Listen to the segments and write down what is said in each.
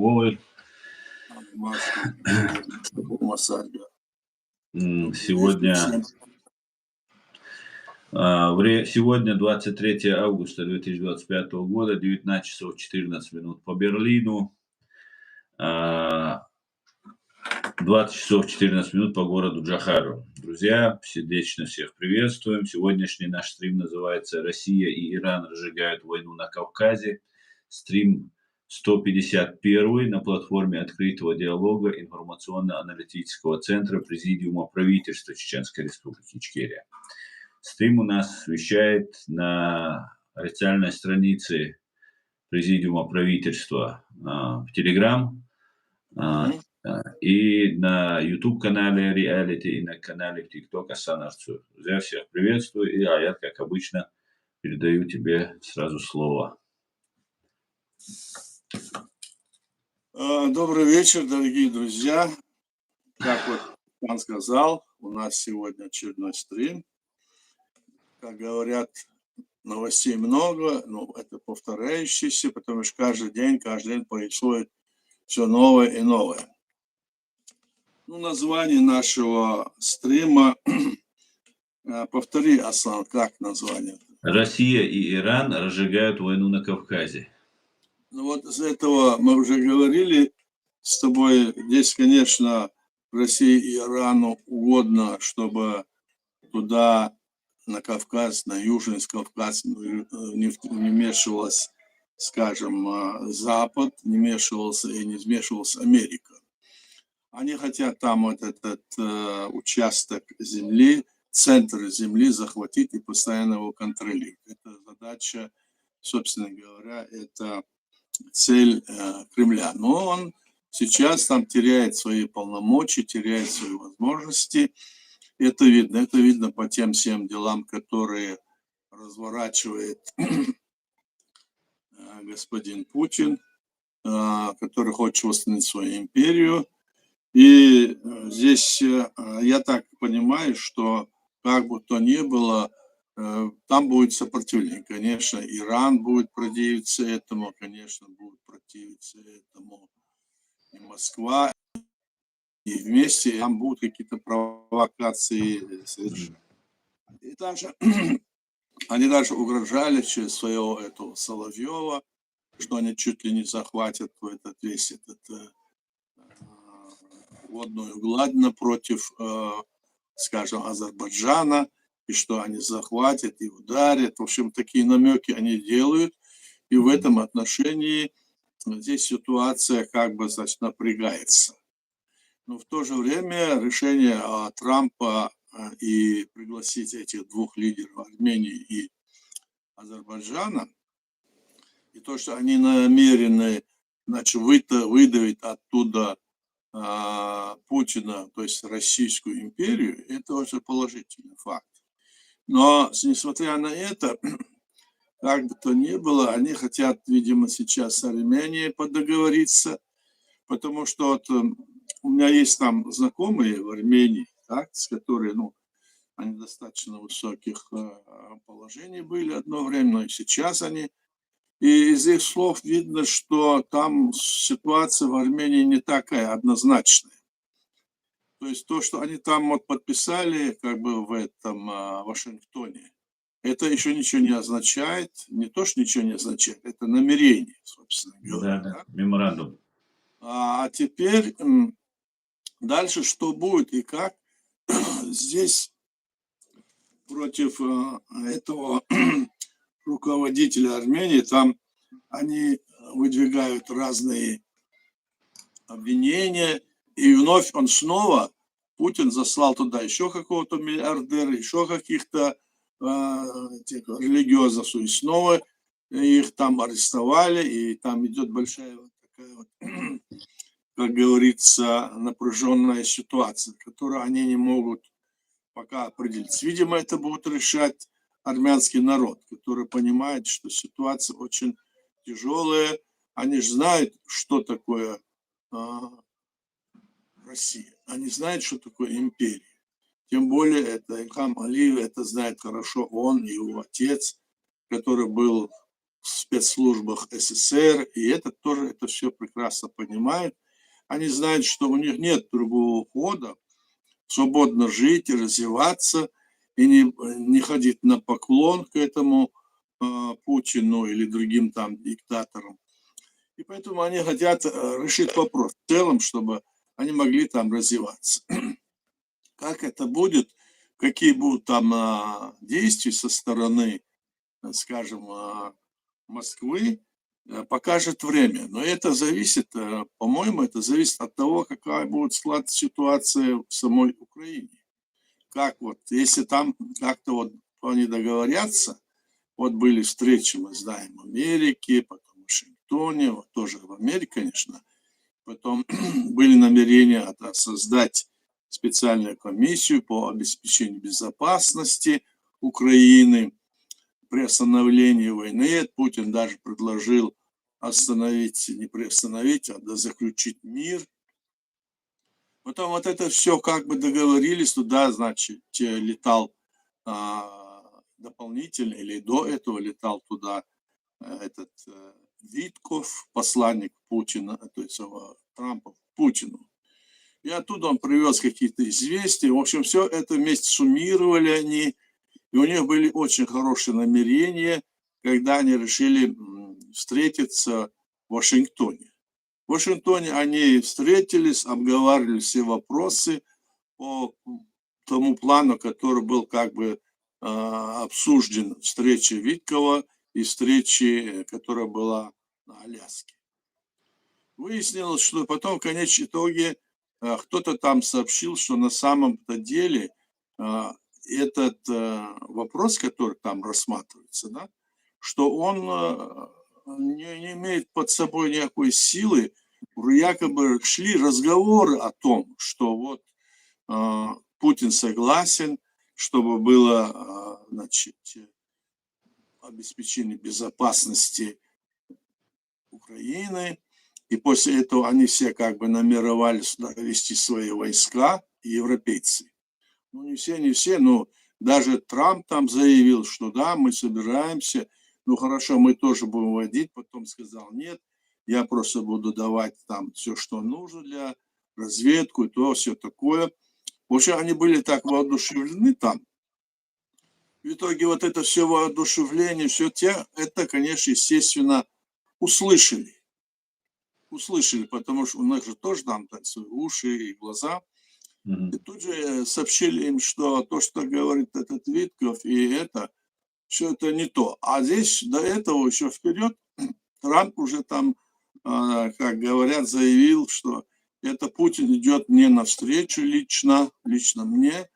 Вовой. Сегодня 23 августа 2025 года, 19 часов 14 минут по Берлину, 20 часов 14 минут по городу Джохару. Друзья, сердечно всех приветствуем. Сегодняшний наш стрим называется «Россия и Иран разжигают войну на Кавказе». Стрим 151 на платформе открытого диалога информационно-аналитического центра Президиума правительства Чеченской Республики Ичкерия. Стрим у нас вещает на официальной странице Президиума правительства в Telegram и на YouTube-канале Reality, и на канале в TikTok Асан Арцур. Друзья, всех приветствую. И Аят, как обычно, передаю тебе сразу слово. Добрый вечер, дорогие друзья. Как вот Сан сказал, у нас сегодня очередной стрим. Как говорят, новостей много, но это повторяющиеся, потому что каждый день происходит все новое и новое. Название нашего стрима, повтори, Асан, как название? Россия и Иран разжигают войну на Кавказе. Вот из этого мы уже говорили с тобой. Здесь, конечно, России и Ирану угодно, чтобы туда, на Кавказ, на Южный Кавказ не вмешивалась, скажем, Запад, не вмешивался и не вмешивалась Америка. Они хотят там вот этот участок земли, центр земли захватить и постоянно его контролировать. Это задача, собственно говоря, это цель Кремля. Но он сейчас там теряет свои полномочия, теряет свои возможности. Это видно по тем всем делам, которые разворачивает господин Путин, который хочет восстановить свою империю. И здесь я так понимаю, что как бы то ни было, там будет сопротивление. Конечно, Иран будет противиться этому, конечно, будет противиться этому и Москва. И вместе там будут какие-то провокации совершать. И даже, они даже угрожали через своего этого Соловьева, что они чуть ли не захватят весь этот водную гладь напротив, скажем, Азербайджана, и что они захватят и ударят. В общем, такие намеки они делают. И в этом отношении здесь ситуация как бы, значит, напрягается. Но в то же время решение Трампа и пригласить этих двух лидеров Армении и Азербайджана, и то, что они намерены, значит, выдавить оттуда Путина, то есть Российскую империю, это очень положительный факт. Но, несмотря на это, как бы то ни было, они хотят, видимо, сейчас с Арменией подоговориться, потому что вот у меня есть там знакомые в Армении, так, с которыми, они достаточно высоких положений были одно время, но и сейчас они. И из их слов видно, что там ситуация в Армении не такая однозначная. То есть то, что они там вот подписали, как бы в этом Вашингтоне, это еще ничего не означает. Не то, что ничего не означает, это намерение, собственно говоря. Да? Меморандум. А теперь дальше что будет и как? Здесь против этого руководителя Армении, там они выдвигают разные обвинения, и вновь Путин заслал туда еще какого-то миллиардера, еще каких-то религиозов, и снова их там арестовали, и там идет большая вот такая вот, как говорится, напряженная ситуация, которую они не могут пока определиться. Видимо, это будет решать армянский народ, который понимает, что ситуация очень тяжелая. Они же знают, что такое Россия. Они знают, что такое империя. Тем более, это Ильхам Алиев, это знает хорошо он и его отец, который был в спецслужбах СССР, и это тоже это все прекрасно понимают. Они знают, что у них нет другого хода, свободно жить и развиваться, и не ходить на поклон к этому Путину или другим там диктаторам. И поэтому они хотят решить вопрос в целом, чтобы они могли там развиваться. Как это будет, какие будут там действия со стороны, скажем, Москвы, покажет время. Но это зависит, по-моему, это зависит от того, какая будет складываться ситуация в самой Украине. Как вот, если там как-то вот они договорятся, вот были встречи, мы знаем, в Америке, потом в Вашингтоне, вот тоже в Америке, конечно, потом были намерения создать специальную комиссию по обеспечению безопасности Украины, при остановлении войны. Путин даже предложил остановить, не приостановить, а заключить мир. Потом вот это все как бы договорились, туда, значит, летал дополнительно, или до этого летал туда этот Витков, посланник Путина, то есть Трампа Путину. И оттуда он привез какие-то известия. В общем, все это вместе суммировали они. И у них были очень хорошие намерения, когда они решили встретиться в Вашингтоне. В Вашингтоне они встретились, обговаривали все вопросы по тому плану, который был как бы обсужден встрече Виткова и встрече, которая была на Аляске. Выяснилось, что потом в конечном итоге кто-то там сообщил, что на самом-то деле этот вопрос, который там рассматривается, да, что он не имеет под собой никакой силы. Якобы шли разговоры о том, что вот Путин согласен, чтобы было, значит, обеспечение безопасности Украины, и после этого они все как бы намеревались сюда вести свои войска, европейцы. Ну, не все, но даже Трамп там заявил, что да, мы собираемся, ну, хорошо, мы тоже будем вводить, потом сказал, нет, я просто буду давать там все, что нужно для разведку и то, все такое. В общем, они были так воодушевлены там. В итоге вот это все воодушевление, все это, конечно, естественно, услышали, потому что у них же тоже там так, свои уши и глаза. И тут же сообщили им, что то, что говорит этот Витков, и это, все это не то. А здесь до этого еще вперед Трамп уже там, как говорят, заявил, что это Путин идет мне навстречу лично мне,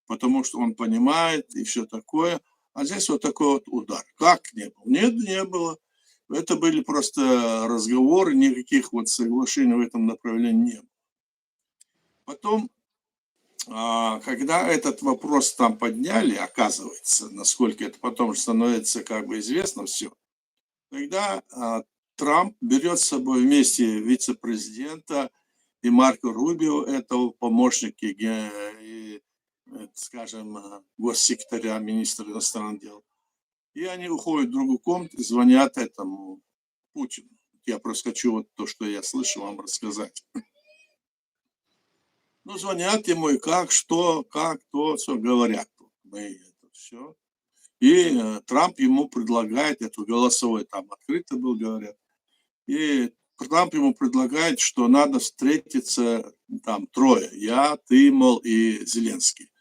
потому что он понимает и все такое. А здесь вот такой вот удар. Как не было? Нет, не было. Это были просто разговоры, никаких вот соглашений в этом направлении не было. Потом, когда этот вопрос там подняли, оказывается, насколько это потом становится как бы известно все, тогда Трамп берет с собой вместе вице-президента и Марко Рубио, этого помощника и, скажем, госсекретаря, министра иностранных дел. И они уходят в другую комнату, звонят этому Путину. Я просто хочу вот то, что я слышал, вам рассказать. Ну, звонят ему и как, что, как, то, все говорят. Мы это все. И Трамп ему предлагает, это голосовой там открыто был, говорят. И Трамп ему предлагает, что надо встретиться там трое. Я, ты, мол, и Зеленский.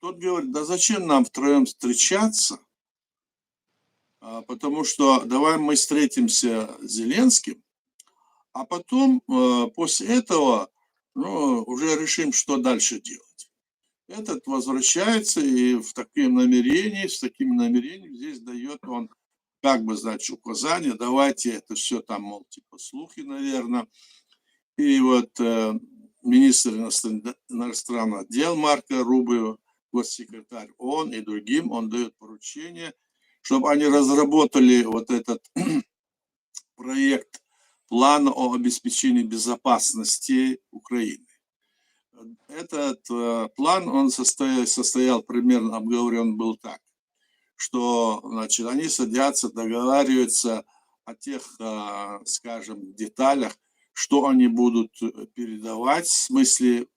Тот говорит, да зачем нам втроем встречаться? Потому что давай мы встретимся с Зеленским, а потом после этого уже решим, что дальше делать. Этот возвращается и с таким намерением здесь дает он как бы, значит, указания, давайте это все там, мол, типа слухи, наверное. И вот министр иностранных дел Марко Рубио, госсекретарь, он и другим, он дает поручение, чтобы они разработали вот этот проект плана о обеспечении безопасности Украины. Этот план, он состоял примерно, обговорен был так, что, значит, они садятся, договариваются о тех, скажем, деталях, что они будут передавать, в смысле,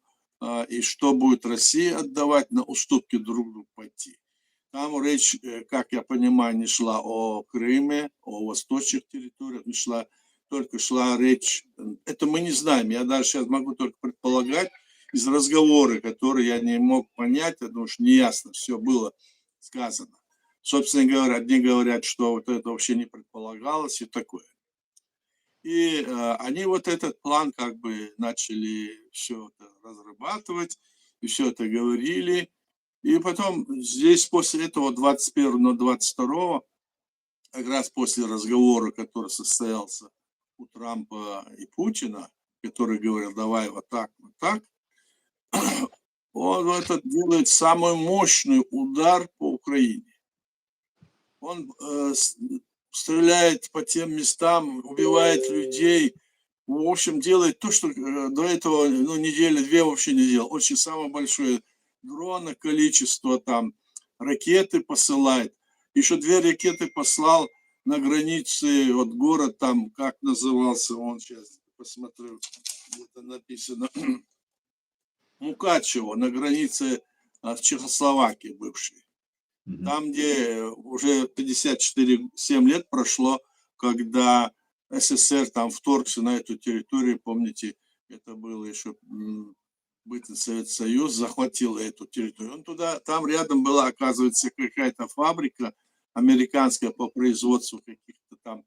и что будет Россия отдавать, на уступки друг другу пойти. Там речь, как я понимаю, не шла о Крыме, о восточных территориях, не шла, только шла речь, это мы не знаем, я даже сейчас могу только предполагать, из разговора, которые я не мог понять, потому что неясно все было сказано. Собственно говоря, одни говорят, что вот это вообще не предполагалось и такое. И они вот этот план как бы начали все это разрабатывать, и все это говорили. И потом здесь после этого 21-22, как раз после разговора, который состоялся у Трампа и Путина, который говорил, давай вот так, он этот делает самый мощный удар по Украине. Он стреляет по тем местам, убивает людей, в общем, делает то, что до этого недели-две вообще не делал. Очень самое большое дрона количество, там ракеты посылает. Еще 2 ракеты послал на границе, вот город там, как назывался он, сейчас посмотрю, где-то написано, Мукачево, на границе с Чехословакией бывшей. Там, где уже 54-7 лет прошло, когда СССР там вторгся на эту территорию, помните, это было еще бытный Советский Союз, захватил эту территорию. Он туда, там рядом была, оказывается, какая-то фабрика американская по производству каких-то там,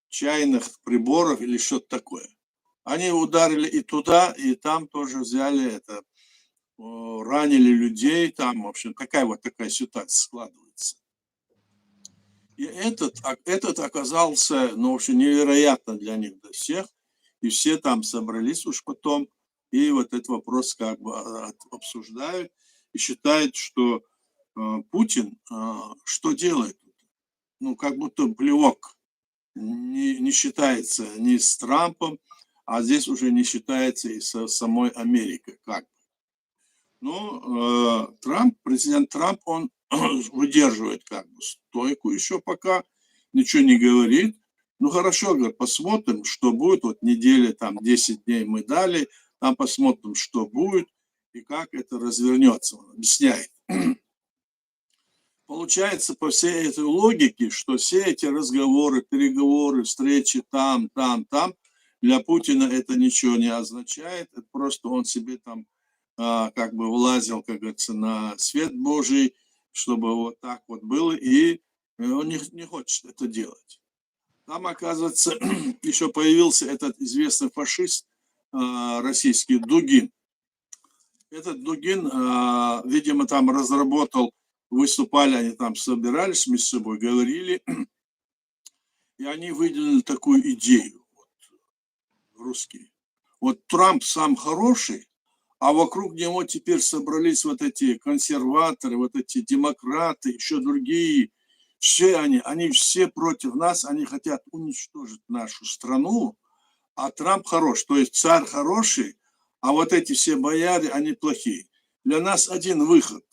чайных приборов или что-то такое. Они ударили и туда, и там тоже взяли это, ранили людей, там, в общем, такая ситуация складывается. И этот оказался, в общем, невероятно для них, для всех, и все там собрались уж потом, и вот этот вопрос как бы обсуждают, и считают, что Путин что делает? Как будто плевок, не считается ни с Трампом, а здесь уже не считается и со самой Америкой, как бы. Но президент Трамп, он выдерживает как бы стойку еще пока, ничего не говорит. Хорошо, говорит, посмотрим, что будет. Вот неделя, там 10 дней мы дали, там посмотрим, что будет и как это развернется. Он объясняет. Получается, по всей этой логике, что все эти разговоры, переговоры, встречи там, для Путина это ничего не означает. Это просто он себе там как бы влазил, как говорится, на свет Божий, чтобы вот так вот было, и он не хочет это делать. Там, оказывается, еще появился этот известный фашист российский Дугин. Этот Дугин, видимо, там разработал, выступали, они там собирались между собой, говорили, и они выделили такую идею, русские. Вот Трамп сам хороший, а вокруг него теперь собрались вот эти консерваторы, вот эти демократы, еще другие. Все они все против нас, они хотят уничтожить нашу страну, а Трамп хорош, то есть царь хороший, а вот эти все бояре, они плохие. Для нас один выход,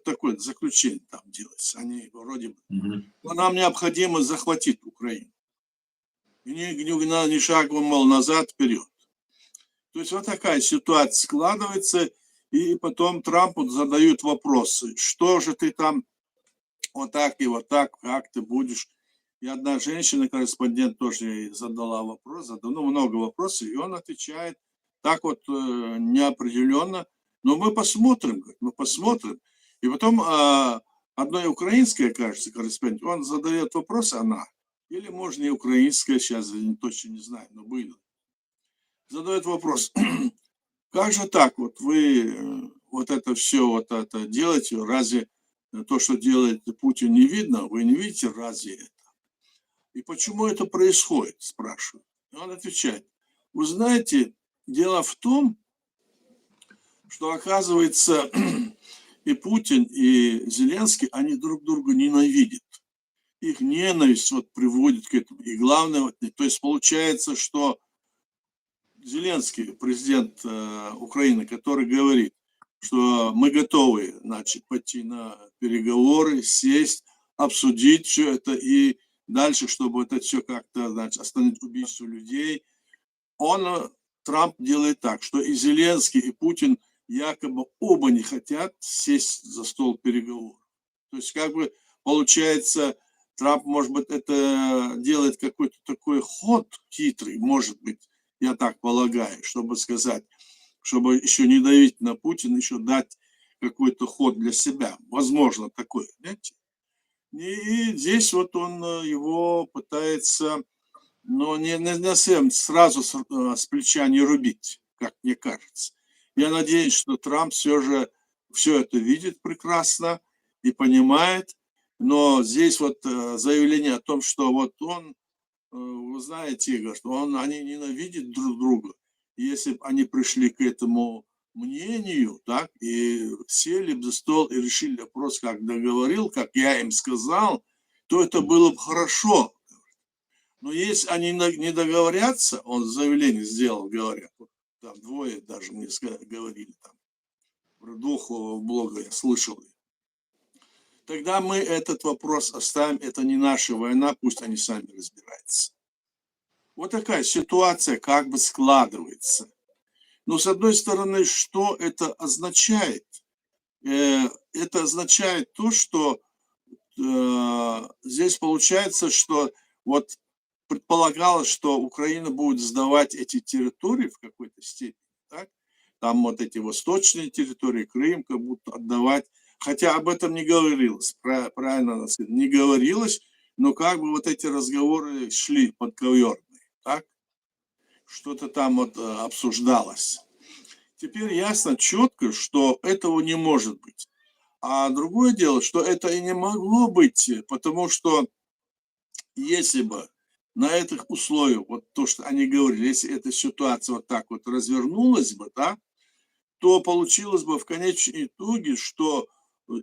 такое заключение там делается, они вроде бы, но нам необходимо захватить Украину. И ни шагу, мол, назад, вперед. То есть вот такая ситуация складывается, и потом Трампу задают вопросы, что же ты там вот так и вот так, как ты будешь. И одна женщина-корреспондент тоже задала вопрос, много вопросов, и он отвечает так вот неопределенно. Но мы посмотрим, мы посмотрим. И потом одной украинская, кажется, корреспондент, он задает вопрос, она, или можно и украинская, сейчас я точно не знаю, но было. Задает вопрос, как же так, вот вы вот это все вот это делаете, разве то, что делает Путин, не видно, вы не видите, разве это? И почему это происходит, спрашиваю. И он отвечает, вы знаете, дело в том, что, оказывается, и Путин, и Зеленский, они друг друга ненавидят. Их ненависть вот приводит к этому. И главное, вот, то есть получается, что Зеленский, президент Украины, который говорит, что мы готовы, значит, пойти на переговоры, сесть, обсудить все это и дальше, чтобы это все как-то, значит, остановить убийство людей. Трамп делает так, что и Зеленский, и Путин якобы оба не хотят сесть за стол переговоров. То есть как бы получается, Трамп, может быть, это делает какой-то такой ход хитрый, может быть, я так полагаю, чтобы сказать, чтобы еще не давить на Путина, еще дать какой-то ход для себя. Возможно, такое, знаете. И здесь вот он его пытается, но не всем сразу с плеча не рубить, как мне кажется. Я надеюсь, что Трамп все же все это видит прекрасно и понимает, но здесь вот заявление о том, что вот он, вы знаете, Игорь, что они ненавидят друг друга. И если бы они пришли к этому мнению, так, и сели бы за стол и решили вопрос, как договорил, как я им сказал, то это было бы хорошо. Но если они не договорятся, он заявление сделал, говорят, вот, там двое даже мне говорили, там, про двух блога я слышал. Тогда мы этот вопрос оставим, это не наша война, пусть они сами разбираются. Вот такая ситуация как бы складывается. Но с одной стороны, что это означает? Это означает то, что здесь получается, что вот предполагалось, что Украина будет сдавать эти территории в какой-то степени, так? Там вот эти восточные территории, Крым как будто отдавать, хотя об этом не говорилось, правильно надо сказать, не говорилось, но как бы вот эти разговоры шли подковерные, так? Что-то там вот обсуждалось. Теперь ясно четко, что этого не может быть. А другое дело, что это и не могло быть, потому что если бы на этих условиях, вот то, что они говорили, если эта ситуация вот так вот развернулась бы, да, то получилось бы в конечном итоге, что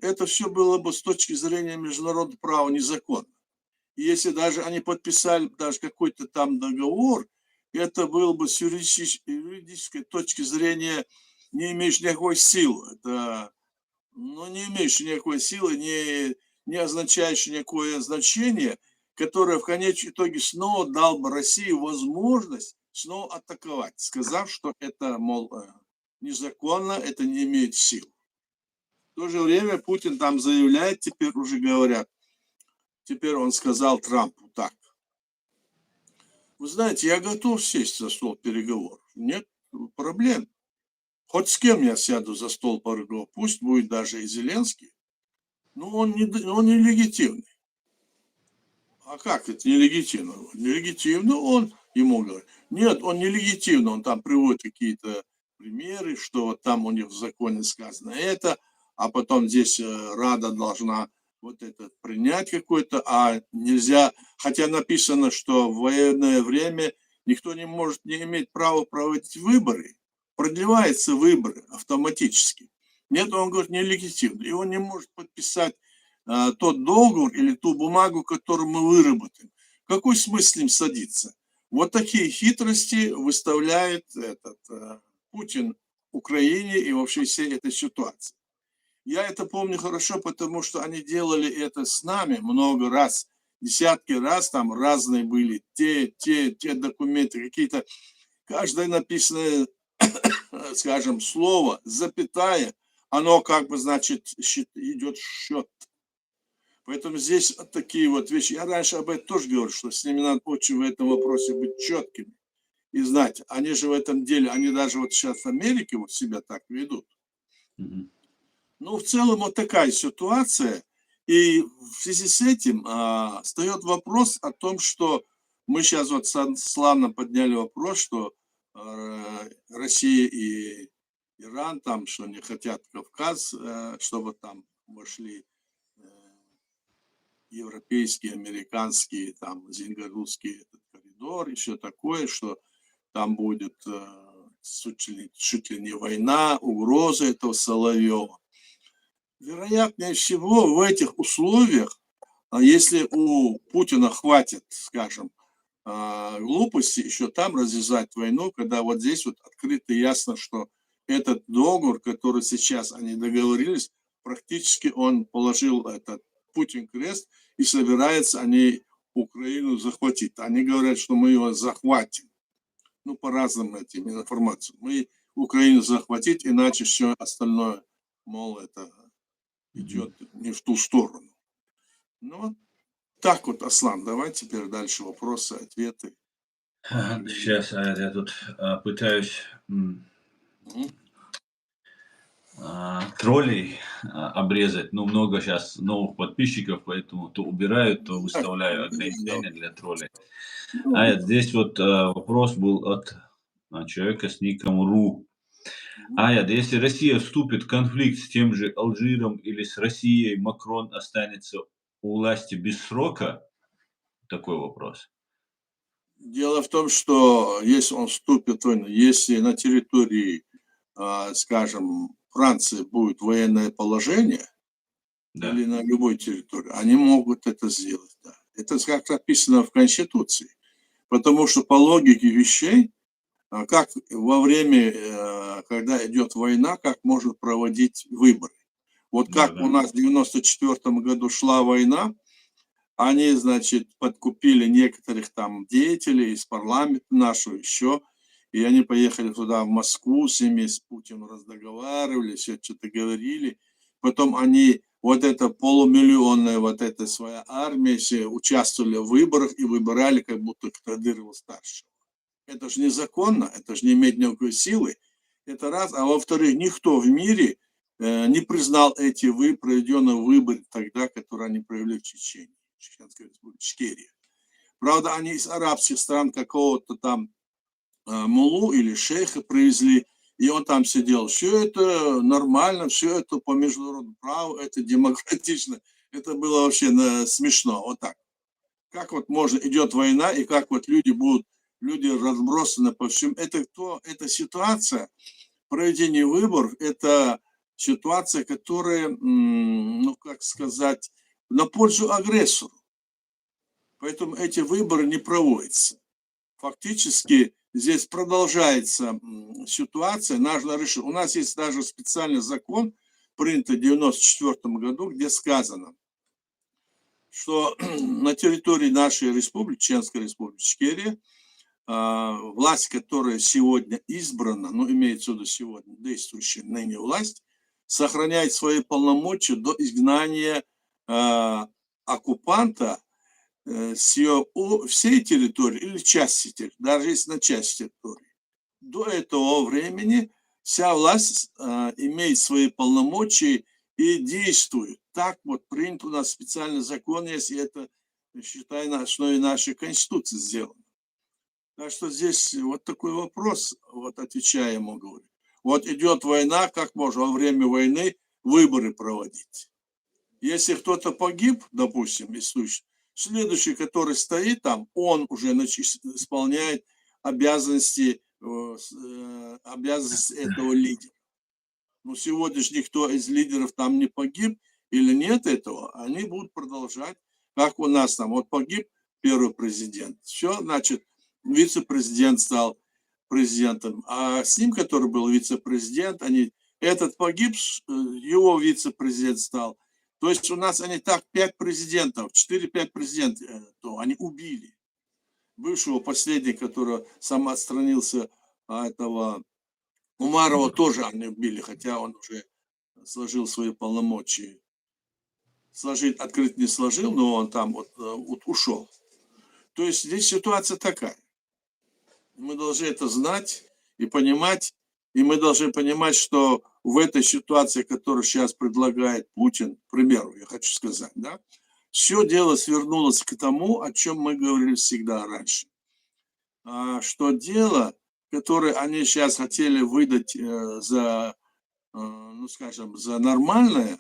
это все было бы с точки зрения международного права незаконно. И если даже они подписали даже какой-то там договор, это было бы с юридической точки зрения не имеющий никакой силы. Это, ну, не имеющий никакой силы, не означающий никакое значение, которое в конечном итоге снова дал бы России возможность снова атаковать, сказав, что это, мол, незаконно, это не имеет сил. В то же время Путин там заявляет, теперь уже говорят, теперь он сказал Трампу так. Вы знаете, я готов сесть за стол переговоров. Нет проблем. Хоть с кем я сяду за стол переговоров, пусть будет даже и Зеленский, но он не легитимный. А как это нелегитимно? Нелегитимно он, ему говорит. Нет, он нелегитимно, он там приводит какие-то примеры, что вот там у них в законе сказано это, а потом здесь Рада должна вот это принять какой-то, а нельзя, хотя написано, что в военное время никто не может не иметь права проводить выборы, продлеваются выборы автоматически. Нет, он говорит, нелегитимно, и он не может подписать тот договор или ту бумагу, которую мы выработаем. Какой смысл им садиться? Вот такие хитрости выставляет Путин Украине и вообще всей этой ситуации. Я это помню хорошо, потому что они делали это с нами много раз, десятки раз, там разные были те документы, какие-то, каждое написанное, скажем, слово, запятая, оно как бы, значит, идет счет. Поэтому здесь такие вот вещи. Я раньше об этом тоже говорил, что с ними надо очень в этом вопросе быть четкими и знать. Они же в этом деле, они даже вот сейчас в Америке вот себя так ведут. Ну, в целом вот такая ситуация. И в связи с этим встает вопрос о том, что мы сейчас вот славно подняли вопрос, что Россия и Иран там, что не хотят Кавказ, чтобы там вошли европейские, американские, там, зеленогородский коридор, еще такое, что там будет чуть ли не война, угроза этого Соловьева. Вероятнее всего, в этих условиях, если у Путина хватит, скажем, глупости еще там развязать войну, когда вот здесь вот открыто ясно, что этот договор, который сейчас они договорились, практически он положил этот Путин крест, и собираются они Украину захватить. Они говорят, что мы ее захватим. Ну, по-разному этим информациям. Мы Украину захватить, иначе все остальное, мол, это идет не в ту сторону. Ну, вот так вот, Аслан, давай теперь дальше вопросы, ответы. Сейчас я тут пытаюсь Мгм. троллей обрезать. Ну, много сейчас новых подписчиков, поэтому то убирают, то Так, выставляю ограничения для троллей. ну, Здесь вот вопрос был от человека с ником Ру. мгм. Если Россия вступит в конфликт с тем же Алжиром или с Россией, Макрон останется у власти без срока? Такой вопрос. Дело в том, что если он вступит в войну, если на территории, скажем, Франции будет военное положение, Да. или на любой территории, они могут это сделать, да. Это как написано в Конституции. Потому что по логике вещей, как во время, когда идет война, как можно проводить выборы. Вот как у Да-да. нас в 94 году шла война, они, значит, подкупили некоторых там деятелей из парламента нашего еще, и они поехали туда, в Москву, с ними, с Путиным раздоговаривались, все что-то говорили. Потом они, вот эта полумиллионная вот эта своя армия, все участвовали в выборах и выбирали как будто Кадырова старшего. Это же незаконно, это же не имеет никакой силы. Это раз. А во-вторых, никто в мире не признал эти проведенные выборы тогда, которые они провели в Чечне, Чеченской республике, Ичкерия. Правда, они из арабских стран какого-то там мулу или шейха привезли, и он там сидел. Все это нормально, все это по международному праву, это демократично. Это было вообще смешно, вот так. Как вот можно, идет война, и как вот люди разбросаны по всем. Это кто? Это ситуация проведения выборов, это ситуация, которая, ну, как сказать, на пользу агрессору. Поэтому эти выборы не проводятся. Фактически здесь продолжается ситуация. Нужно решить. У нас есть даже специальный закон, принятый в 1994 году, где сказано, что на территории нашей республики, Чеченской республики Ичкерия, власть, которая сегодня избрана, ну, имеется в виду сегодня действующая ныне власть, сохраняет свои полномочия до изгнания оккупанта с ее всей территории или части территории, даже если на части территории. До этого времени вся власть имеет свои полномочия и действует. Так вот принят у нас специальный закон, если это, считай, на основе нашей Конституции сделано. Так что здесь вот такой вопрос, вот отвечая ему, говорю. Вот идет война, как можно во время войны выборы проводить? Если кто-то погиб, допустим, следующий, который стоит там, он уже исполняет обязанности этого лидера. Но сегодня же никто из лидеров там не погиб или нет этого, они будут продолжать, как у нас там, вот погиб первый президент, все, значит, вице-президент стал президентом, а с ним, который был вице-президент, этот погиб, его вице-президент стал. То есть у нас они так 5 президентов, 4-5 президентов, то они убили. Бывшего последнего, который сам отстранился, этого Умарова тоже они убили, хотя он уже сложил свои полномочия. Сложить открыть не сложил, но он там вот ушел. То есть здесь ситуация такая. Мы должны это знать и понимать, и мы должны понимать, что в этой ситуации, которую сейчас предлагает Путин, к примеру, я хочу сказать, да, все дело свернулось к тому, о чем мы говорили всегда раньше. Что дело, которое они сейчас хотели выдать за, ну, скажем, за нормальное,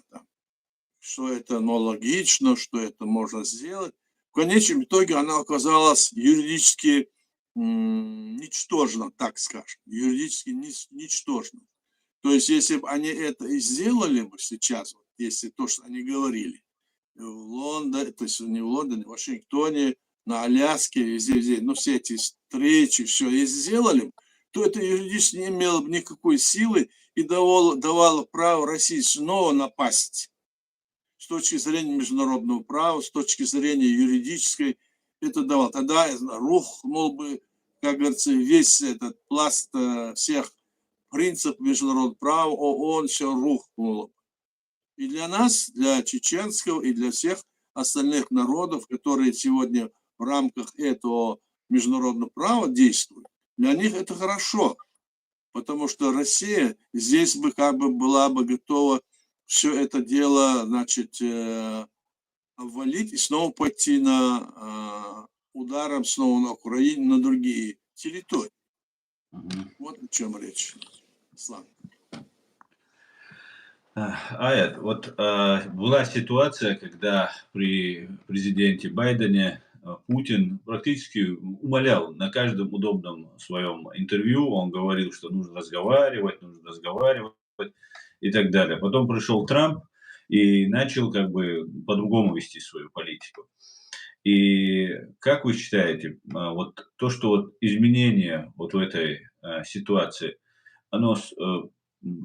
что это логично, что это можно сделать, в конечном итоге оно оказалось юридически ничтожно, так скажем, юридически ничтожно. То есть, если бы они это и сделали бы сейчас, вот, если то, что они говорили, в Лондоне, то есть не в Лондоне, в Вашингтоне, на Аляске, везде, ну, все эти встречи, все, и сделали, то это юридически не имело бы никакой силы и давало право России снова напасть. С точки зрения международного права, с точки зрения юридической, это давало. Тогда рухнул бы, как говорится, весь этот пласт всех принципов международного права, ООН, все рухнуло. И для нас, для чеченского и для всех остальных народов, которые сегодня в рамках этого международного права действуют, для них это хорошо, потому что Россия здесь бы как бы была бы готова все это дело, значит, обвалить и снова пойти на ударом снова на Украину, на другие территории. Вот о чем речь. Слава. Аят, вот была ситуация, когда при президенте Байдене Путин практически умолял на каждом удобном своем интервью, он говорил, что нужно разговаривать и так далее. Потом пришел Трамп и начал как бы по-другому вести свою политику. И как вы считаете, вот то, что вот изменение вот в этой ситуации, оно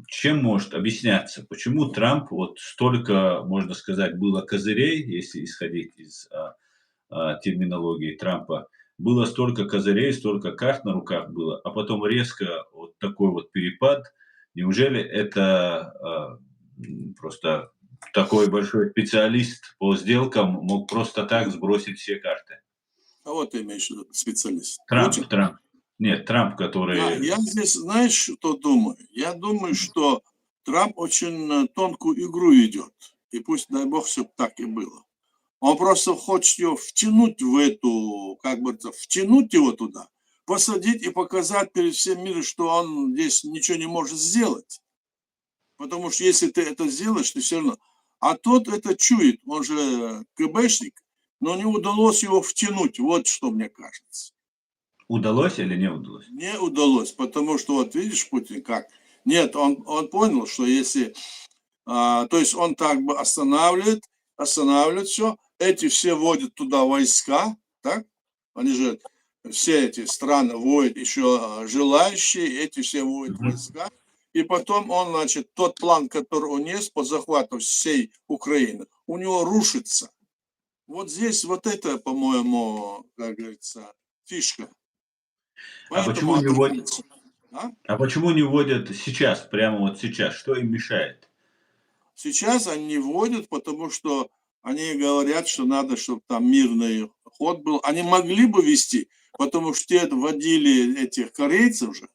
чем может объясняться? Почему Трамп вот столько, можно сказать, было козырей, если исходить из терминологии Трампа, было столько козырей, столько карт на руках было, а потом резко вот такой вот перепад. Неужели это просто такой большой специалист по сделкам мог просто так сбросить все карты? А вот ты имеешь в виду специалист. Трамп. Нет, Трамп, который... Я здесь, знаешь, что думаю? Я думаю, что Трамп очень тонкую игру ведет. И пусть, дай бог, чтобы так и было. Он просто хочет его втянуть в эту, как бы, втянуть его туда, посадить и показать перед всем миром, что он здесь ничего не может сделать. Потому что если ты это сделаешь, ты все равно... А тот это чует, он же КБшник, но не удалось его втянуть, вот что мне кажется. Удалось или не удалось? Не удалось, потому что вот видишь, Путин как. Нет, он понял, что если, то есть он так бы останавливает все, эти все вводят туда войска, так? Они же, все эти страны вводят еще желающие, эти все вводят войска. И потом он, значит, тот план, который он нес по захвату всей Украины, у него рушится. Вот здесь вот это, по-моему, как говорится, фишка. А Поэтому почему не вводят? а? А почему не вводят сейчас, прямо вот сейчас? Что им мешает? Сейчас они не вводят, потому что они говорят, что надо, чтобы там мирный ход был. Они могли бы вести, потому что те вводили этих корейцев же.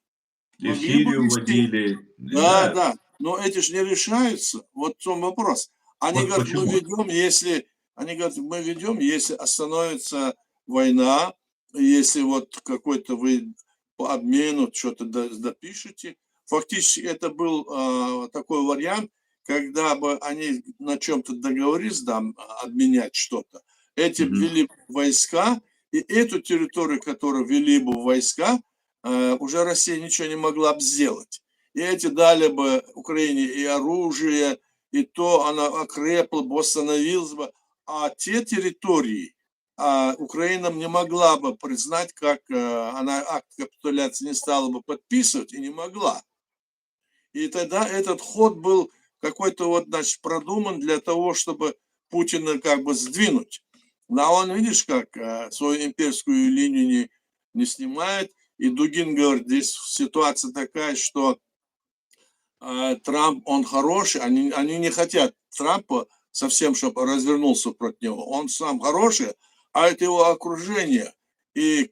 И в Могли бы Сирию вести. вводили. Да, Да. да. Но эти же не решаются. Вот в чем вопрос. Они Вот говорят, мы почему? ведем, если... Они говорят, мы ведем, если остановится война, если вот какой-то вы по обмену что-то допишете. Фактически это был такой вариант, когда бы они на чем-то договорились, да, обменять что-то. Эти Мгм. ввели войска, и эту территорию, которую ввели бы войска, уже Россия ничего не могла бы сделать. И эти дали бы Украине и оружие, и то она окрепла бы, восстановилась бы. А те территории Украина не могла бы признать, как она акт капитуляции не стала бы подписывать и не могла. И тогда этот ход был какой-то вот, значит, продуман для того, чтобы Путина как бы сдвинуть. Но он, видишь, как свою имперскую линию не снимает. И Дугин говорит, здесь ситуация такая, что Трамп, он хороший, они не хотят Трампа совсем, чтобы развернулся против него. Он сам хороший, а это его окружение. И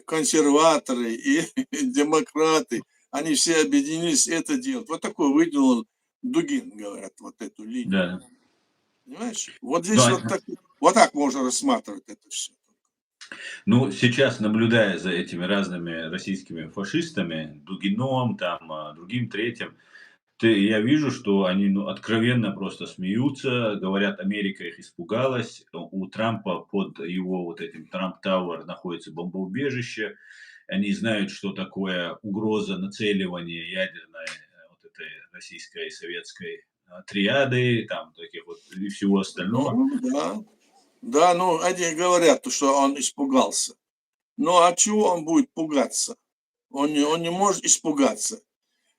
консерваторы, и демократы, они все объединились это делать. Вот такой выделал Дугин, говорят, вот эту линию. Да. Понимаешь? Вот здесь Ну, вот так можно рассматривать это все. ну, сейчас, наблюдая за этими разными российскими фашистами, Дугином, там, другим, третьим, я вижу, что они откровенно просто смеются, говорят, Америка их испугалась, у Трампа под его вот этим Трамп Тауэр находится бомбоубежище, они знают, что такое угроза нацеливания ядерной вот этой российской и советской триады, там, таких вот, и всего остального. Ну, да. Да, ну, они говорят, что он испугался. Ну, а чего он будет пугаться? Он не может испугаться.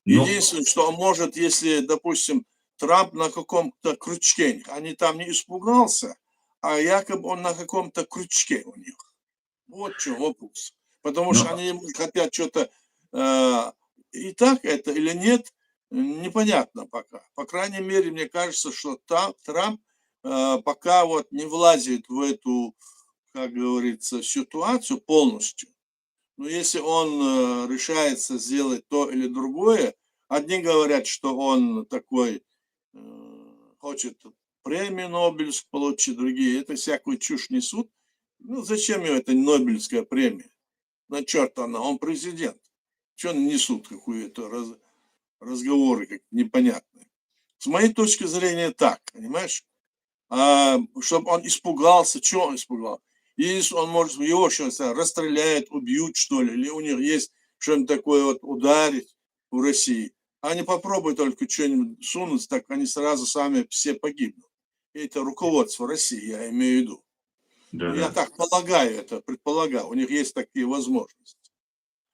Но, Единственное, что он может, если, допустим, Трамп на каком-то крючке, они там не испугался, а якобы он на каком-то крючке у них. Вот в чем вопрос. Потому что но они хотят что-то... и так это или нет, непонятно пока. По крайней мере, мне кажется, что Трамп пока вот не влазит в эту, как говорится, ситуацию полностью. Но если он решается сделать то или другое, одни говорят, что он такой хочет премию Нобелевскую получить, другие это всякую чушь несут. Ну, зачем ему эта Нобелевская премия? На черт она, он президент. Что они несут какую-то разговоры как непонятные? С моей точки зрения так, понимаешь? Чтобы он испугался, чего он испугал? Если он может, его что-то расстреляют, убьют, что ли, или у них есть что-нибудь такое вот ударить в России. Они попробуют только что-нибудь сунуть, так они сразу сами все погибнут. И это руководство России, я имею в виду. Ну, я да-да. так полагаю, это предполагаю, у них есть такие возможности. А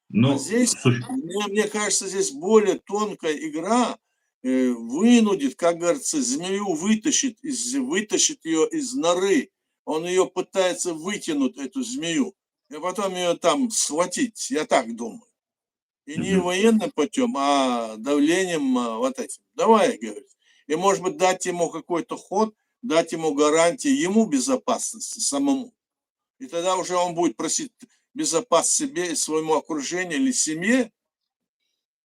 Ну, здесь, мне кажется, здесь более тонкая игра, вынудит, как говорится, змею вытащит ее из норы. Он ее пытается вытянуть, эту змею, и потом ее там схватить, я так думаю. И не мгм. военным путем, а давлением вот этим. Давай, говорит. И, может быть, дать ему какой-то ход, дать ему гарантии, ему безопасности самому. И тогда уже он будет просить безопасность себе и своему окружению или семье.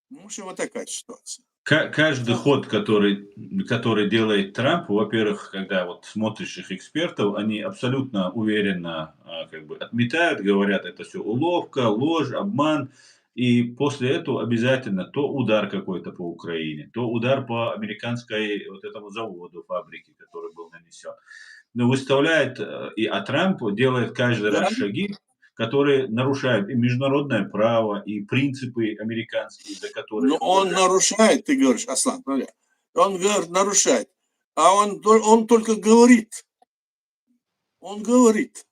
Ну, в общем, вот такая ситуация. Каждый ход, который делает Трамп, во-первых, когда вот смотришь их экспертов, они абсолютно уверенно, как бы отметают, говорят: "Это все уловка, ложь, обман". И после этого обязательно то удар какой-то по Украине, то удар по американской вот этому заводу, фабрике, который был нанесен. Но выставляет, Трамп делает каждый Да, раз шаги, которые нарушают и международное право, и принципы американские, за но которые мы он уважаем. нарушает, ты говоришь, Аслан, смотри, он говорит, нарушает, а он только говорит, он говорит.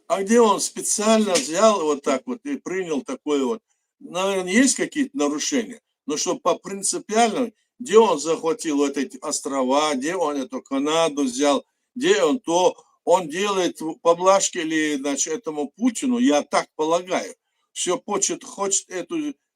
А где он специально взял вот так вот и принял такое вот? Наверное, есть какие-то нарушения, но что по принципиальному, где он захватил вот эти острова, где он эту Канаду взял, где он то, он делает поблажки или, значит, этому Путину, я так полагаю, все хочет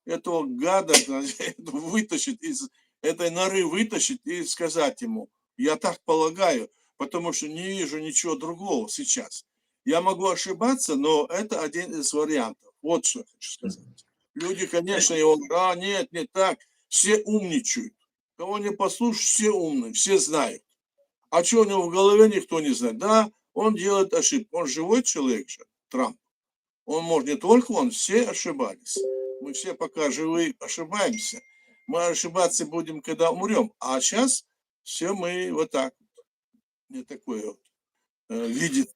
этого гада значит, вытащить из этой норы, вытащить и сказать ему, я так полагаю, потому что не вижу ничего другого сейчас. Я могу ошибаться, но это один из вариантов. Вот что я хочу сказать. Люди, конечно, его говорят, нет, не так. Все умничают. Кого не послушаешь, все умные, все знают. А что у него в голове, никто не знает. Да, он делает ошибки. Он живой человек же, Трамп. Он может не только он, все ошибались. Мы все пока живые ошибаемся. Мы ошибаться будем, когда умрем. А сейчас все мы вот так. Не такое вот видит.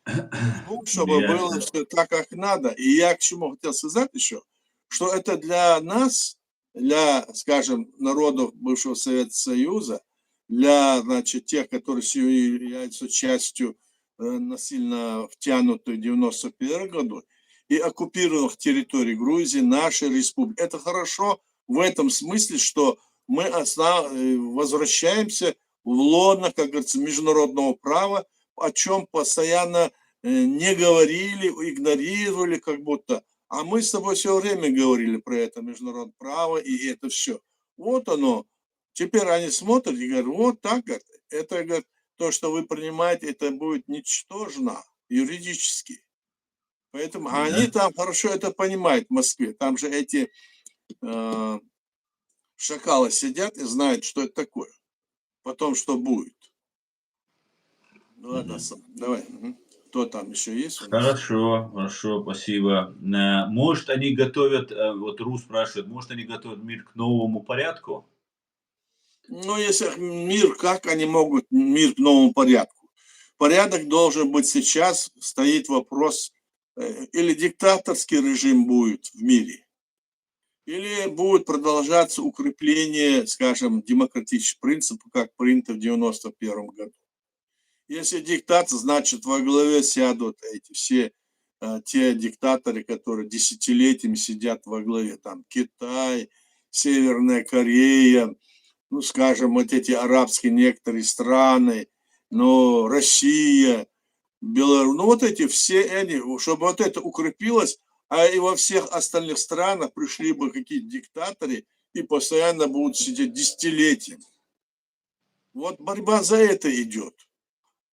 Дай Бог, чтобы было Ясно. все так, как надо. И я к чему хотел сказать еще, что это для нас, для, скажем, народов бывшего Советского Союза, для, значит, тех, которые сегодня являются частью насильно втянутой в 91 году и оккупированных территорий Грузии, нашей республики. Это хорошо в этом смысле, что мы возвращаемся в лоно, как говорится, международного права, о чем постоянно не говорили, игнорировали как будто. А мы с тобой все время говорили про это международное право и это все. Вот оно. Теперь они смотрят и говорят, вот так, это говорят, то, что вы принимаете, это будет ничтожно юридически. Поэтому они Да. там хорошо это понимают в Москве. Там же эти шакалы сидят и знают, что это такое. Потом, что будет. Ну ладно, Мгм. давай. Кто там еще есть у нас? Хорошо, хорошо, спасибо. Может, они готовят, вот Рус спрашивает, может, они готовят мир к новому порядку? Ну, если мир, как они могут мир к новому порядку? Порядок должен быть сейчас, стоит вопрос, или диктаторский режим будет в мире, или будет продолжаться укрепление, скажем, демократических принципов, как принято в 91 году. Если диктатор, значит, во главе сядут эти все те диктаторы, которые десятилетиями сидят во главе, там Китай, Северная Корея, ну, скажем, вот эти арабские некоторые страны, но Россия, Беларусь, ну, вот эти все они, чтобы вот это укрепилось, а и во всех остальных странах пришли бы какие-то диктаторы и постоянно будут сидеть десятилетиями. Вот борьба за это идет.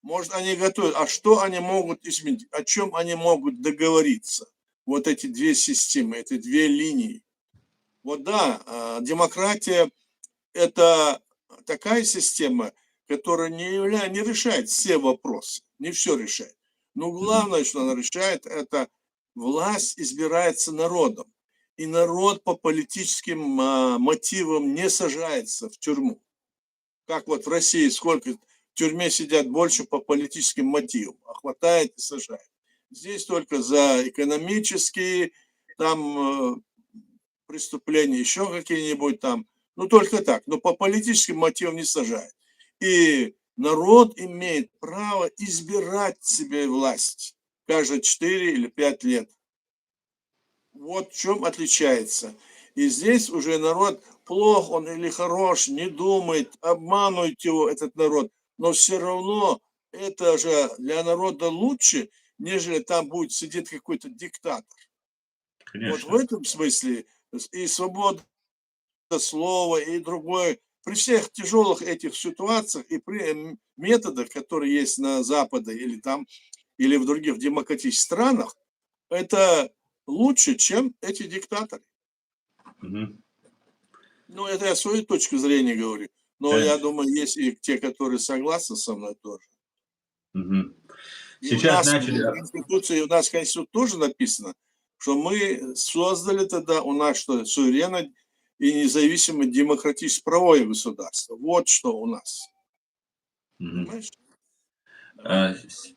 Может, они готовят, а что они могут изменить, о чем они могут договориться? Вот эти две системы, эти две линии. Вот да, демократия – это такая система, которая не решает все вопросы, не все решает. Но главное, что она решает, это власть избирается народом. И народ по политическим мотивам не сажается в тюрьму. Как вот в России сколько в тюрьме сидят больше по политическим мотивам, а хватает и сажает. Здесь только за экономические там преступления, еще какие-нибудь там, ну только так, но по политическим мотивам не сажают. И народ имеет право избирать себе власть каждые 4 или 5 лет. Вот в чем отличается. И здесь уже народ, плох он или хорош, не думает, обманывает его этот народ, но все равно это же для народа лучше, нежели там будет сидеть какой-то диктатор. Вот в Конечно. этом смысле и свобода слова, и другое, при всех тяжелых этих ситуациях и при методах, которые есть на Западе или там, или в других демократических странах, это лучше, чем эти диктаторы. Мгм. Ну, это я свою точку зрения говорю. Но я Конечно. думаю, есть и те, которые согласны со мной тоже. Мгм. И у Сейчас нас в начали. Конституции, у нас в Конституции тоже написано, что мы создали тогда, у нас что, суверенное и независимое демократическое правовое государство. Вот что у нас. Мгм. Понимаешь?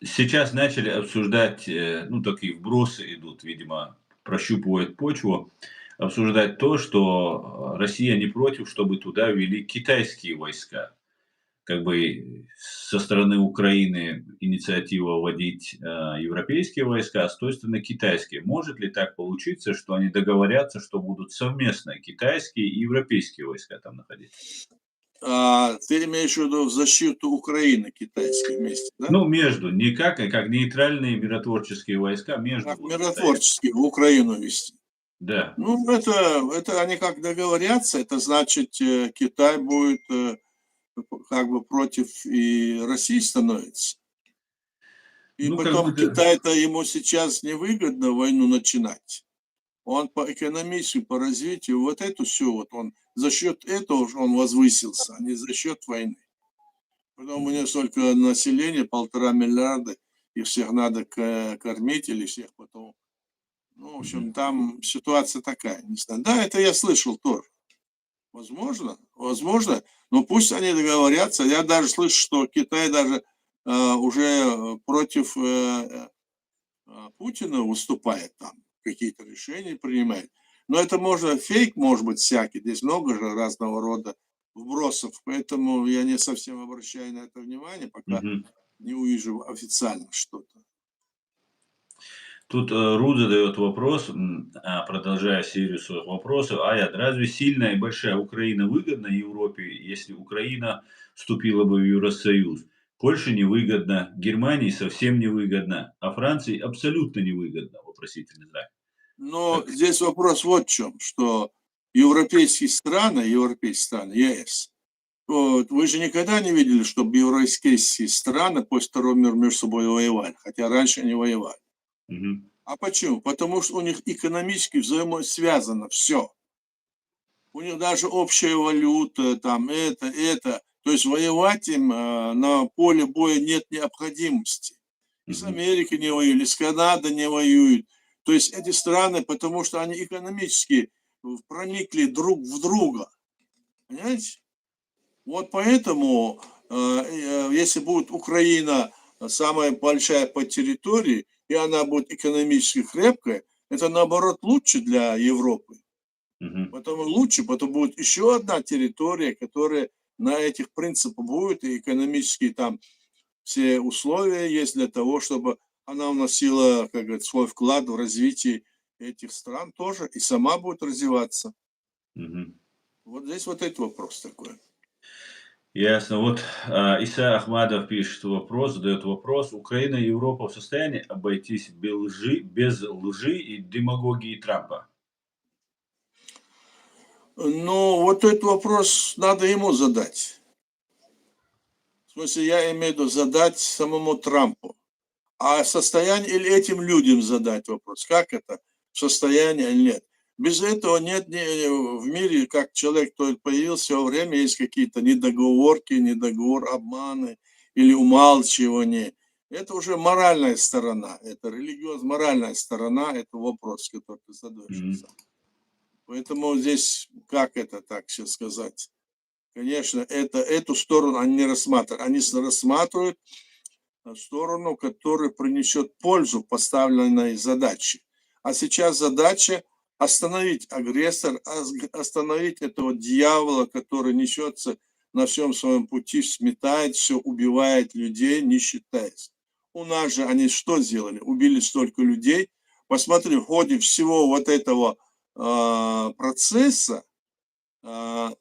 Сейчас начали обсуждать, ну, такие вбросы идут, видимо, прощупывают почву, обсуждать то, что Россия не против, чтобы туда ввели китайские войска. Как бы со стороны Украины инициатива вводить европейские войска, а с той стороны китайские. Может ли так получиться, что они договорятся, что будут совместно китайские и европейские войска там находиться? Ты имеешь в виду в защиту Украины китайской вместе, да? Ну, между, не как, как нейтральные миротворческие войска, между Как будут стоять. миротворчески в Украину вести. Да. Ну, это они как договорятся, это значит, Китай будет как бы против и России становится. И Ну, как потом будто. Китай-то ему сейчас невыгодно войну начинать. Он по экономически, по развитию, вот эту все, вот он за счет этого он возвысился, а не за счет войны. Потом у него столько населения, 1,5 миллиарда, их всех надо кормить или всех потом. Ну, в Мгм. общем, там ситуация такая. Не знаю. Да, это я слышал тоже. Возможно, возможно, но пусть они договорятся. Я даже слышу, что Китай даже уже против Путина выступает там, какие-то решения принимает. Но это можно, фейк может быть всякий, здесь много же разного рода вбросов, поэтому я не совсем обращаю на это внимание, пока Мгм. не увижу официально что-то. Тут Рут задает вопрос, продолжая серию своих вопросов. Аят, разве сильная и большая Украина выгодна Европе, если Украина вступила бы в Евросоюз? Польше невыгодно, Германии совсем невыгодно, а Франции абсолютно невыгодно. Вопросительный знак. Но Как? здесь вопрос вот в чем, что европейские страны, ЕС, вот, вы же никогда не видели, чтобы европейские страны после Второго мира между собой воевали, хотя раньше они воевали. Мгм. А почему? Потому что у них экономически взаимосвязано все. У них даже общая валюта, там это. То есть воевать им на поле боя нет необходимости. И с Мгм. Америкой не воюют, и с Канадой не воюют. То есть эти страны, потому что они экономически проникли друг в друга. Понимаете? Вот поэтому, если будет Украина самая большая по территории, и она будет экономически крепкая, это наоборот лучше для Европы. Мгм. Потому лучше, потом будет еще одна территория, которая на этих принципах будет, и экономические там все условия есть для того, чтобы она вносила, как говорится, свой вклад в развитие этих стран тоже и сама будет развиваться. Мгм. Вот здесь вот этот вопрос такой. Ясно. Вот Иса Ахмадов пишет вопрос, задает вопрос. Украина и Европа в состоянии обойтись без лжи и демагогии Трампа? Ну, вот этот вопрос надо ему задать. В смысле, я имею в виду задать самому Трампу. А состояние или этим людям задать вопрос, как это, в состоянии или нет. Без этого нет в мире, как человек, кто появился во время, есть какие-то недоговор, обманы или умалчивание. Это уже моральная сторона, это религиозно-моральная сторона, это вопрос, который ты задаешь Мгм. сам. Поэтому здесь, как это так сейчас сказать, конечно, эту сторону они не рассматривают. Они рассматривают сторону, которая принесет пользу поставленной задаче. А сейчас задача остановить агрессор, остановить этого дьявола, который несется на всем своем пути, сметает все, убивает людей, не считаясь. У нас же они что сделали? Убили столько людей. Посмотри, в ходе всего вот этого процесса про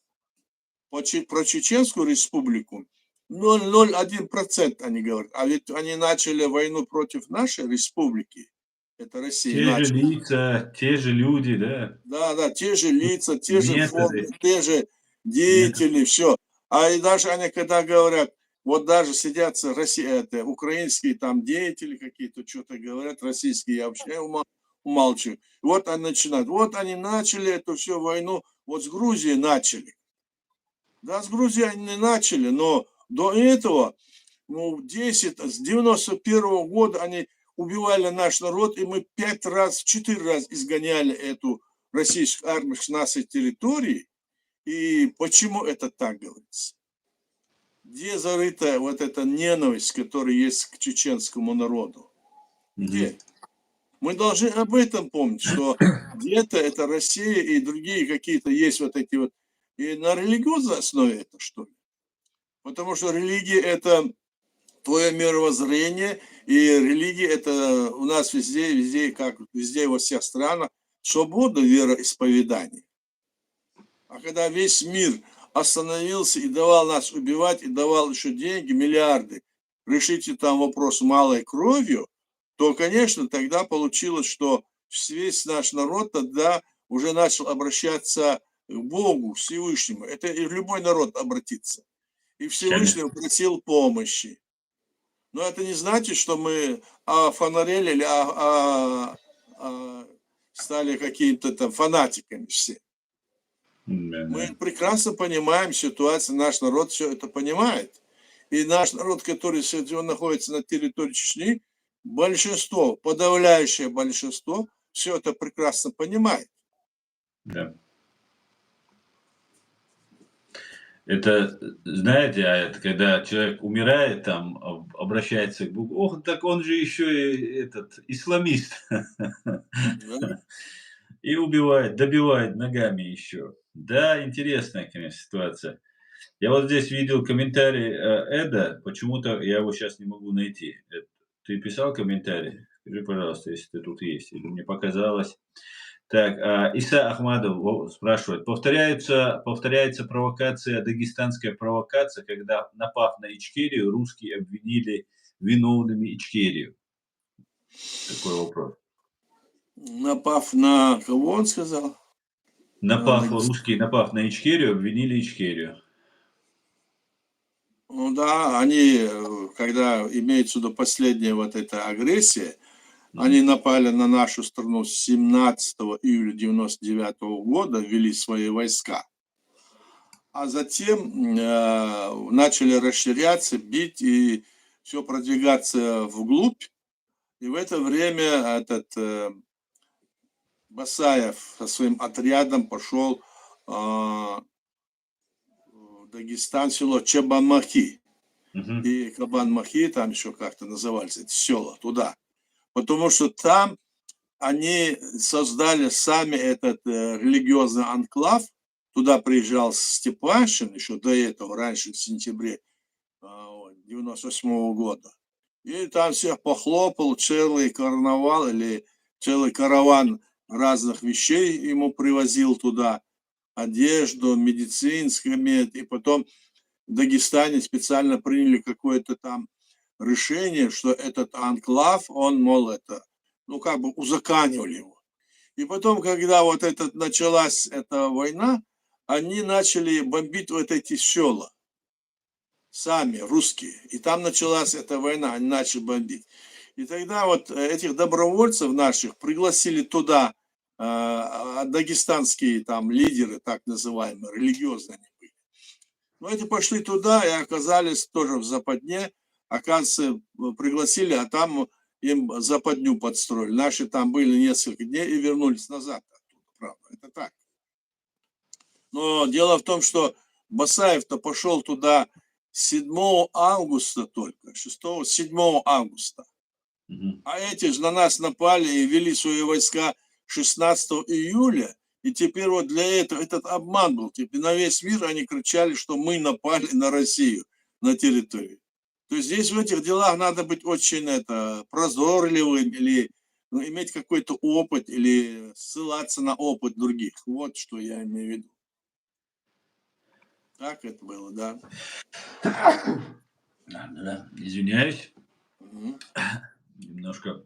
Чеченскую республику 0,01% они говорят. А ведь они начали войну против нашей республики. Это Россия Те же начала. лица, те же люди, да, Да, да, те же лица, те же формы, методы. те же Метод. деятели, все. А и даже они когда говорят, вот даже сидят украинские там деятели какие-то, что-то говорят, российские, я вообще умалчиваю. Вот они начинают. Вот они начали эту всю войну, вот с Грузией начали. Да, с Грузией они не начали, но до этого, ну, с 91 года они убивали наш народ, и мы 4 раз изгоняли эту российскую армию с нашей территории. И почему это так говорится? Где зарыта вот эта ненависть, которая есть к чеченскому народу? Мгм. Где? Мы должны об этом помнить, что где-то это Россия и другие какие-то есть вот эти вот. И на религиозной основе это, что ли? Потому что религия – это твое мировоззрение, и религия – это у нас везде, как везде во всех странах, свобода вероисповедания. А когда весь мир остановился и давал нас убивать, и давал еще деньги, миллиарды, решите там вопрос малой кровью, то, конечно, тогда получилось, что весь наш народ тогда уже начал обращаться к Богу, Всевышнему. Это и любой народ обратится. И Всевышний Конечно. просил помощи. Но это не значит, что мы фонарели или стали какими-то там фанатиками все. Мы Да-да. прекрасно понимаем ситуацию, наш народ все это понимает. И наш народ, который сегодня находится на территории Чечни, большинство, подавляющее большинство, все это прекрасно понимает. Да. Это, знаете, это когда человек умирает, там, обращается к Богу, ох, так он же еще и этот исламист. Да? И убивает, добивает ногами еще. Да, интересная, конечно, ситуация. Я вот здесь видел комментарий Эда, почему-то я его сейчас не могу найти. Ты писал комментарий? Скажи, пожалуйста, если ты тут есть, или мне показалось. Так, Иса Ахмадов спрашивает, повторяется провокация, дагестанская провокация, когда, напав на Ичкерию, русские обвинили виновными Ичкерию? Такой вопрос. Напав на кого он сказал? Русские, напав на Ичкерию, обвинили Ичкерию. Ну да, они, когда имеется в виду последняя вот эта агрессия, они Мгм. напали на нашу страну с 17 июля 99 года, ввели свои войска, а затем начали расширяться, бить и все продвигаться вглубь. И в это время этот Басаев со своим отрядом пошел в Дагестан, село Чебанмахи. Мгм. И Кабан-Махи, там еще как-то назывались эти села, туда. Потому что там они создали сами этот религиозный анклав. Туда приезжал Степашин еще до этого, раньше, в сентябре 98 года. И там всех похлопал, целый карнавал или целый караван разных вещей ему привозил туда, одежду, медицинское, и потом в Дагестане специально приняли какое-то там решение, что этот анклав, он, мол, это, ну, как бы узаконивали его. И потом, когда вот началась эта война, они начали бомбить вот эти села, сами, русские. И там началась эта война, они начали бомбить. И тогда вот этих добровольцев наших пригласили туда, дагестанские там лидеры, так называемые, религиозные они были. Но эти пошли туда и оказались тоже в западне. Оказывается, пригласили, а там им западню подстроили. Наши там были несколько дней и вернулись назад оттуда, правда, это так. Но дело в том, что Басаев-то пошел туда 7 августа только, 6-7 августа. А эти же на нас напали и вели свои войска 16 июля. И теперь вот для этого этот обман был. Теперь на весь мир они кричали, что мы напали на Россию, на территорию. То есть здесь в этих делах надо быть очень прозорливым или иметь какой-то опыт, или ссылаться на опыт других. Вот что я имею в виду. Так это было, да. Да, извиняюсь. Немножко.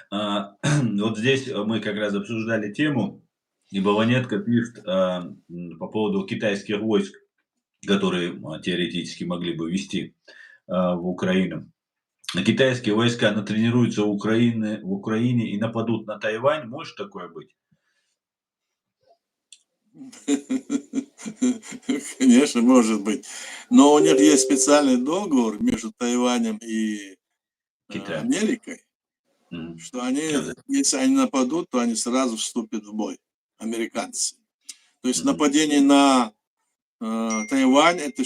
Вот здесь мы как раз обсуждали тему, и Баланетка пишет по поводу китайских войск, которые теоретически могли бы ввести в Украину. Китайские войска натренируются в Украине и нападут на Тайвань. Может такое быть? Конечно, может быть. Но у них есть специальный договор между Тайванем и Америкой, что они, если они нападут, то они сразу вступят в бой, американцы. То есть нападение на Тайвань, это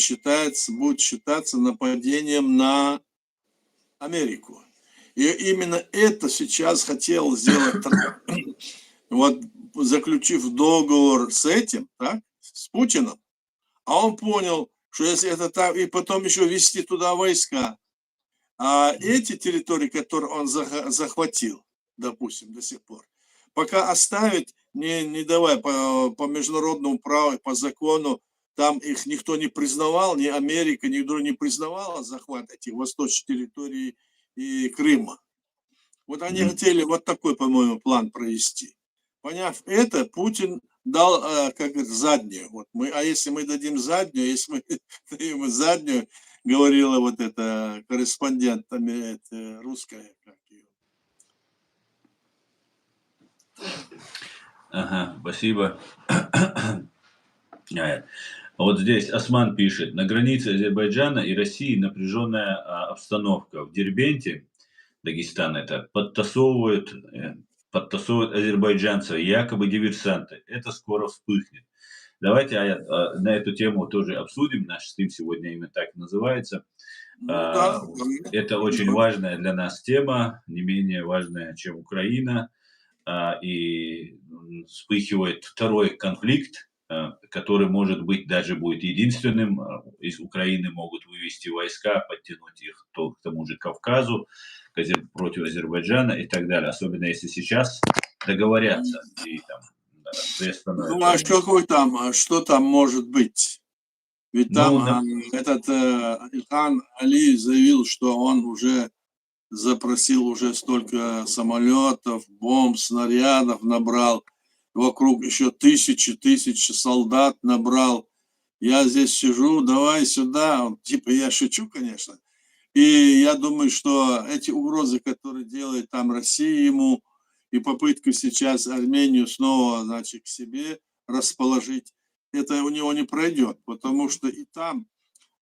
будет считаться нападением на Америку. И именно это сейчас хотел сделать Трамп. Вот заключив договор с этим, так, с Путиным, а он понял, что если это так, и потом еще вести туда войска, а эти территории, которые он захватил, допустим, до сих пор, пока оставить, не давая по международному праву, по закону, там их никто не признавал, ни Америка, никто не признавала захват этих восточных территорий и Крыма. Вот они хотели вот такой, по-моему, план провести. Поняв это, Путин дал, как говорится, заднюю. Вот если мы дадим заднюю, если мы даем заднюю, говорила вот эта корреспондент русская. Как ее. Ага, спасибо. Вот здесь Осман пишет: на границе Азербайджана и России напряженная обстановка. В Дербенте, Дагестан, это подтасовывают азербайджанцев, якобы диверсанты. Это скоро вспыхнет. Давайте на эту тему тоже обсудим. Наш стрим сегодня именно так называется. Это очень важная для нас тема, не менее важная, чем Украина. И вспыхивает второй конфликт, который, может быть, даже будет единственным. Из Украины могут вывести войска, подтянуть их к тому же Кавказу, против Азербайджана и так далее. Особенно если сейчас договорятся. И там, ну, что там может быть? Ведь там этот Ильхам Алиев заявил, что он уже запросил уже столько самолетов, бомб, снарядов набрал. Вокруг еще тысячи солдат набрал. Я здесь сижу, давай сюда. Типа я шучу, конечно. И я думаю, что эти угрозы, которые делает там Россия ему, и попытка сейчас Армению снова, значит, к себе расположить, это у него не пройдет, потому что и там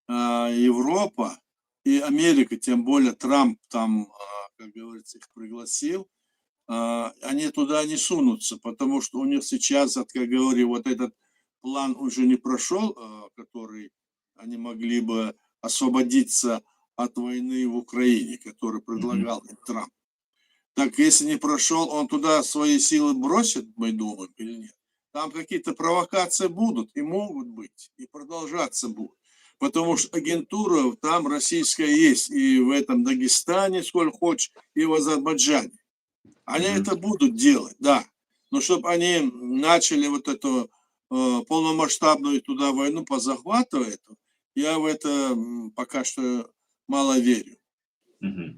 Европа, и Америка, тем более Трамп там, как говорится, их пригласил, они туда не сунутся, потому что у них сейчас, как говорю, вот этот план уже не прошел, который они могли бы освободиться от войны в Украине, который предлагал Трамп. Так если не прошел, он туда свои силы бросит, мы думаем, или нет? Там какие-то провокации будут, и могут быть, и продолжаться будут. Потому что агентура там российская есть и в этом Дагестане, сколько хочешь, и в Азербайджане. Они это будут делать, да. Но чтобы они начали вот эту полномасштабную туда войну по захвату, я в это пока что мало верю. Мгм.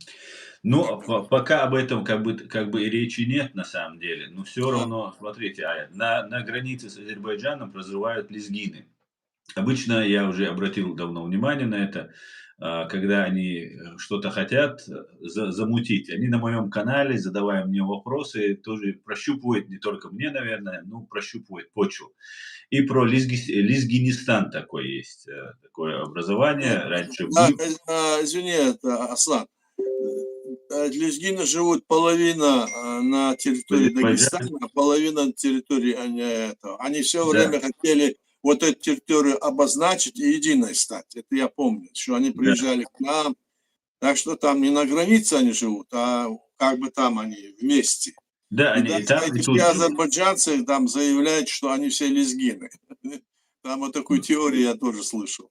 Но пока об этом как бы и речи нет на самом деле, но все Да, равно, смотрите, на границе с Азербайджаном прозревают лезгины. Обычно я уже обратил давно внимание на это, когда они что-то хотят замутить, они на моем канале, задавая мне вопросы, тоже прощупывают, не только мне, наверное, ну, прощупывают почву. И про Лезгинистан такой есть, такое образование, раньше да, был. извини, это, Аслан. Лезгины живут половина на В территории Азербайджане, Дагестана, а половина на территории этого. Они все да, время хотели вот эту территорию обозначить и единой стать. Это я помню, что они да, приезжали к нам. Так что там не на границе они живут, а как бы там они вместе. да, И они даже и там, эти и все тут живут. азербайджанцы там заявляют, что они все лезгины. Там вот такую теорию я тоже слышал.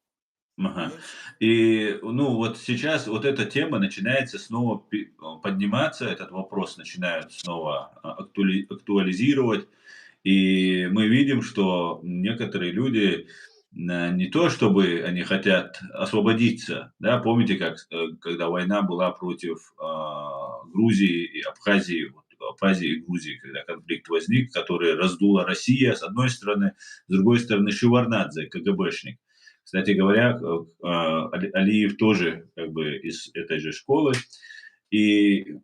Ага. Знаешь? И, ну, вот сейчас вот эта тема начинается снова подниматься, этот вопрос начинают снова актуализировать. И мы видим, что некоторые люди, не то чтобы они хотят освободиться, да, помните, как, когда война была против, Грузии и Абхазии, вот Абхазии и Грузии, когда конфликт возник, который раздула Россия с одной стороны, с другой стороны Шеварднадзе, КГБшник. Кстати говоря, Алиев тоже как бы из этой же школы. И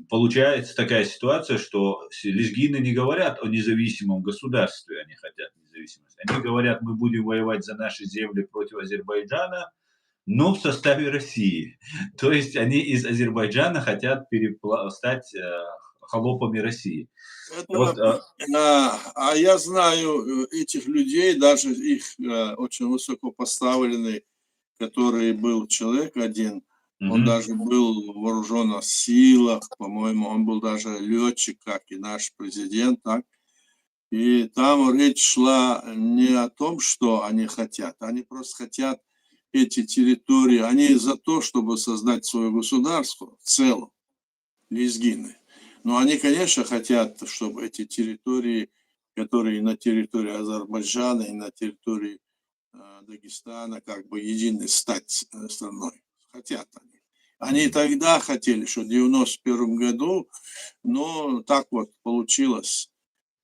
получается такая ситуация, что лезгины не говорят о независимом государстве, они хотят независимости. Они говорят, мы будем воевать за наши земли против Азербайджана, но в составе России. То есть они из Азербайджана хотят стать холопами России. Вот, Это, я знаю этих людей, даже их очень высоко поставленный, который был человек один, он мгм, даже был в вооруженных силах, по-моему, он был даже летчик, как и наш президент, так. И там речь шла не о том, что они хотят, они просто хотят эти территории, они за то, чтобы создать свое государство в целом, лезгины. Но они, конечно, хотят, чтобы эти территории, которые на территории Азербайджана и на территории Дагестана, как бы единой стать страной. Хотят они. Они мгм. тогда хотели, что в 91 году, но так вот получилось.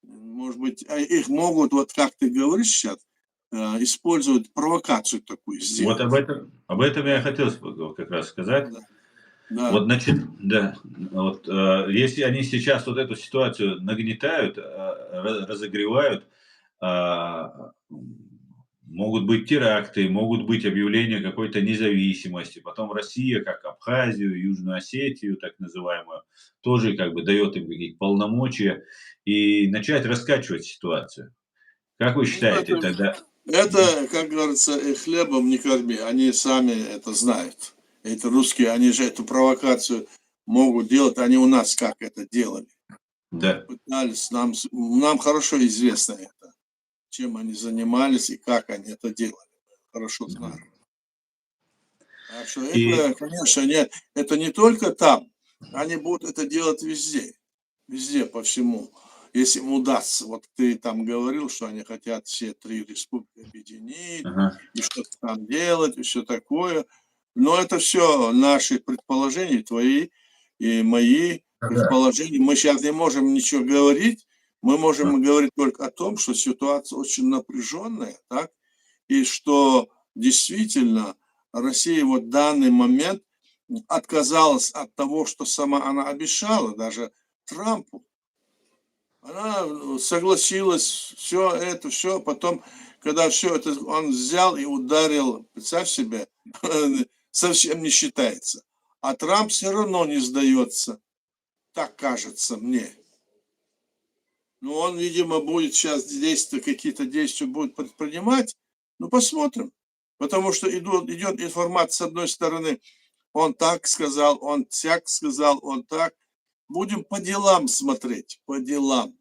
Может быть, их могут, вот как ты говоришь сейчас, использовать провокацию такую Вот сделать. об этом я и Да, хотел как раз сказать. да, да. Вот, значит, да, вот, если они сейчас вот эту ситуацию нагнетают, разогревают, а, могут быть теракты, могут быть объявления какой-то независимости, потом Россия, как Абхазию, Южную Осетию, так называемую, тоже как бы дает им какие-то полномочия и начать раскачивать ситуацию. Как вы Ну, считаете, тогда? Мгм. это, как говорится, хлебом не корми. Они сами это знают. Это русские, они же эту провокацию могут делать. Они у нас как это делали. Да. Пытались, нам хорошо известно это, чем они занимались и как они это делали. Хорошо Мгм. знаем. Так что И это, конечно, нет, это не только там. Они будут это делать везде. Везде, по всему. Если им удастся. Вот ты там говорил, что они хотят все три республики объединить, ага, и что-то там делать, и все такое. Но это все наши предположения, твои и мои ага, предположения. Мы сейчас не можем ничего говорить. Мы можем говорить только о том, что ситуация очень напряженная, так? И что действительно Россия вот в данный момент отказалась от того, что сама она обещала, даже Трампу. Она согласилась, все это, все. Потом, когда все это он взял и ударил, представь себе, совсем не считается. А Трамп все равно не сдается, так кажется мне. Ну, он, видимо, будет сейчас действия, какие-то действия будет предпринимать. Ну, посмотрим. Потому что идет информация с одной стороны, он так сказал, он всяк сказал, он так. Будем по делам смотреть, по делам,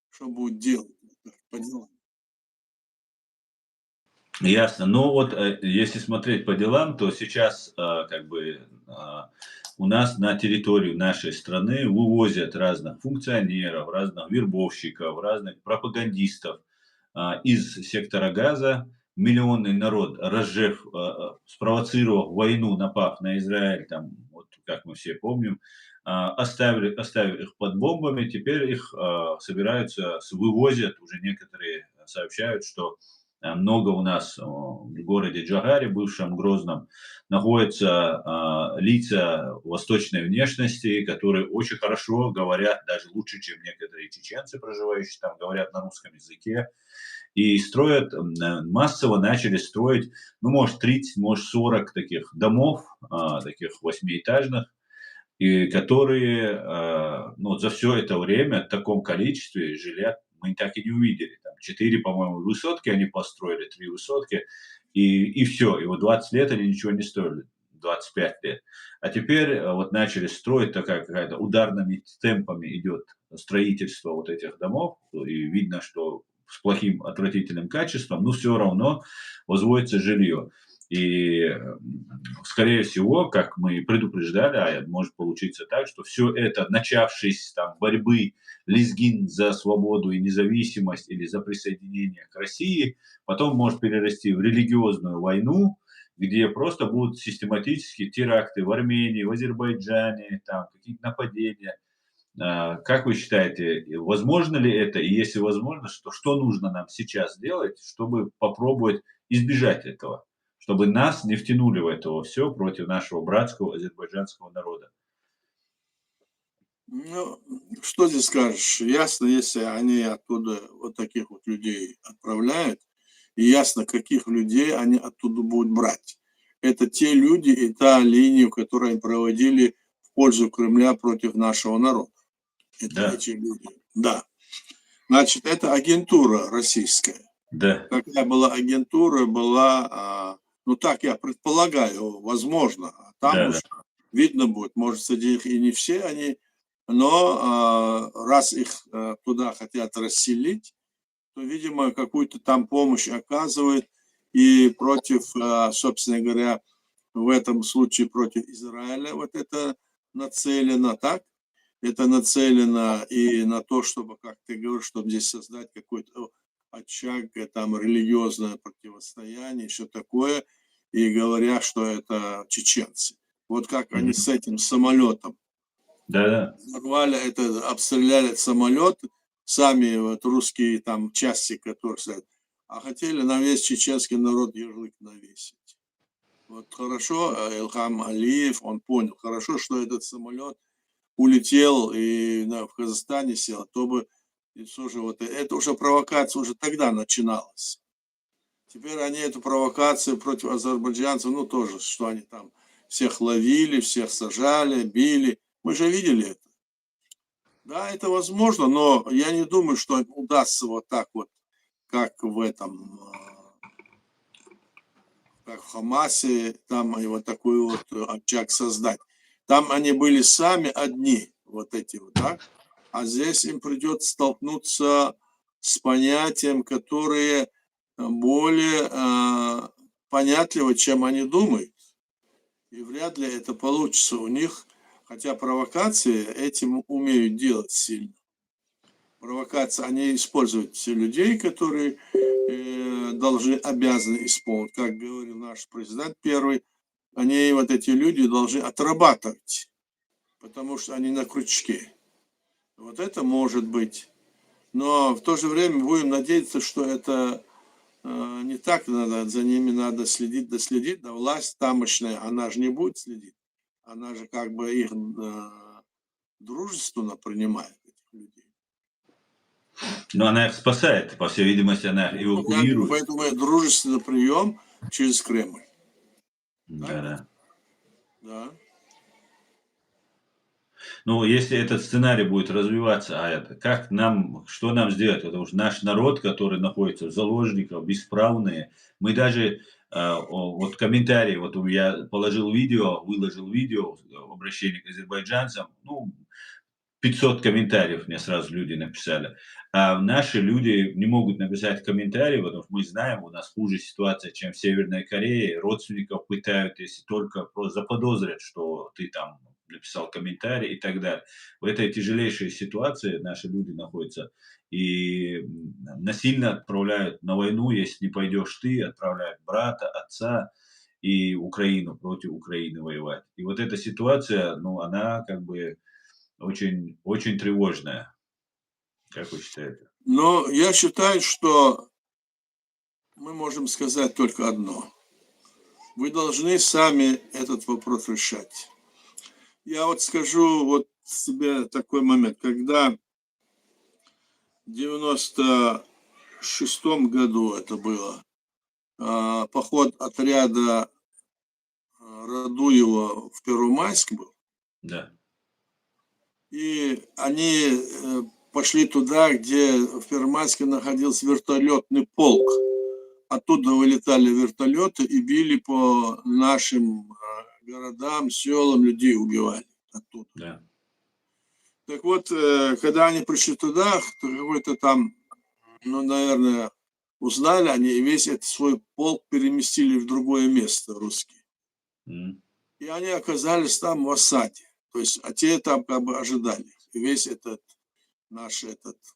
что будет делать. По делам. Ясно. Но вот, если смотреть по делам, то сейчас, как бы, у нас на территорию нашей страны вывозят разных функционеров, разных вербовщиков, разных пропагандистов, из сектора Газа. Миллионный народ, спровоцировав войну, напав на Израиль, там, вот как мы все помним, оставив их под бомбами, теперь их, вывозят, уже некоторые сообщают, что много у нас в городе Джагаре, бывшем Грозном, находятся лица восточной внешности, которые очень хорошо говорят, даже лучше, чем некоторые чеченцы, проживающие там, говорят на русском языке. И строят, массово начали строить, ну, может, 30, может, 40 таких домов, таких восьмиэтажных, и которые, ну, вот за все это время в таком количестве жилья мы так и не увидели. Там 4, по-моему, высотки они построили, 3 высотки, и все. И вот 20 лет они ничего не строили, 25 лет. А теперь, вот начали строить, такая какая-то ударными темпами идет строительство вот этих домов, и видно, что с плохим, отвратительным качеством, но все равно возводится жилье. И, скорее всего, как мы и предупреждали, может получиться так, что все это, начавшись там борьбы лезгин за свободу и независимость или за присоединение к России, потом может перерасти в религиозную войну, где просто будут систематические теракты в Армении, в Азербайджане, там какие-то нападения. Как вы считаете, возможно ли это? И если возможно, что нужно нам сейчас делать, чтобы попробовать избежать этого? Чтобы нас не втянули в это во всё против нашего братского азербайджанского народа. Ну, что здесь скажешь? Ясно, если они оттуда вот таких вот людей отправляют, и ясно, каких людей они оттуда будут брать. Это те люди и та линия, которую они проводили в пользу Кремля против нашего народа. Это Да, эти люди. Да. Значит, это агентура российская. да, Какая была агентура, была, ну так я предполагаю, возможно, а там да-да, уж видно будет, может, среди них и не все они, но раз их туда хотят расселить, то, видимо, какую-то там помощь оказывают и против, собственно говоря, в этом случае против Израиля вот это нацелено, так? Это нацелено и на то, чтобы, как ты говоришь, чтобы здесь создать какой-то очаг, там, религиозное противостояние, еще такое, и говорят, что это чеченцы. Вот как они мгм. с этим самолетом Да-да, взорвали, это, обстреляли самолет, сами вот русские там части, которые стоят, а хотели на весь чеченский народ ярлык навесить. Вот хорошо, Илхам Алиев, он понял, хорошо, что этот самолет улетел и в Казахстане сел, то бы и всё же вот это уже провокация уже тогда начиналась. Теперь они эту провокацию против азербайджанцев, ну тоже, что они там всех ловили, всех сажали, били. Мы же видели это. Да, это возможно, но я не думаю, что им удастся вот так вот, как в этом, как в Хамасе, там и вот такой вот очаг создать. Там они были сами одни, вот эти вот, так? А здесь им придется столкнуться с понятием, которое более понятливо, чем они думают. И вряд ли это получится у них, хотя провокации этим умеют делать сильно. Провокация, они используют все людей, которые должны, обязаны исполнить. Как говорил наш президент первый, они, вот эти люди, должны отрабатывать, потому что они на крючке. Вот это может быть. Но в то же время будем надеяться, что это не так надо, за ними надо следить, доследить. Да власть тамошняя, она же не будет следить. Она же как бы их дружественно принимает, этих людей. но она их спасает, по всей видимости, она их Я говорю, эвакуирует. поэтому это дружественный прием через Кремль. Так? Да-да. Да. Ну, если этот сценарий будет развиваться, как нам, что нам сделать? Потому что наш народ, который находится в заложниках, бесправные, мы даже, вот комментарии, вот я положил видео, выложил видео, обращение к азербайджанцам, ну, 500 комментариев мне сразу люди написали. А наши люди не могут написать комментарии, потому что мы знаем, у нас хуже ситуация, чем в Северной Корее. Родственников пытают, если только просто заподозрят, что ты там написал комментарий и так далее. В этой тяжелейшей ситуации наши люди находятся и насильно отправляют на войну, если не пойдешь ты, отправляют брата, отца и Украину против Украины воевать. И вот эта ситуация, ну, она как бы очень, очень тревожная. Как вы считаете? Но я считаю, что мы можем сказать только одно. Вы должны сами этот вопрос решать. Я вот скажу вот себе такой момент, когда в 96-м году это было, поход отряда Радуева в Первомайск был, Да. и они пошли туда, где в Первомайске находился вертолетный полк. Оттуда вылетали вертолеты и били по нашим городам, селам, людей убивали оттуда. Да. Так вот, когда они пришли туда, то какой-то там, ну, наверное, узнали они, и весь этот свой полк переместили в другое место, русские. И они оказались там в осаде. То есть, а те там как бы ожидали. И весь наш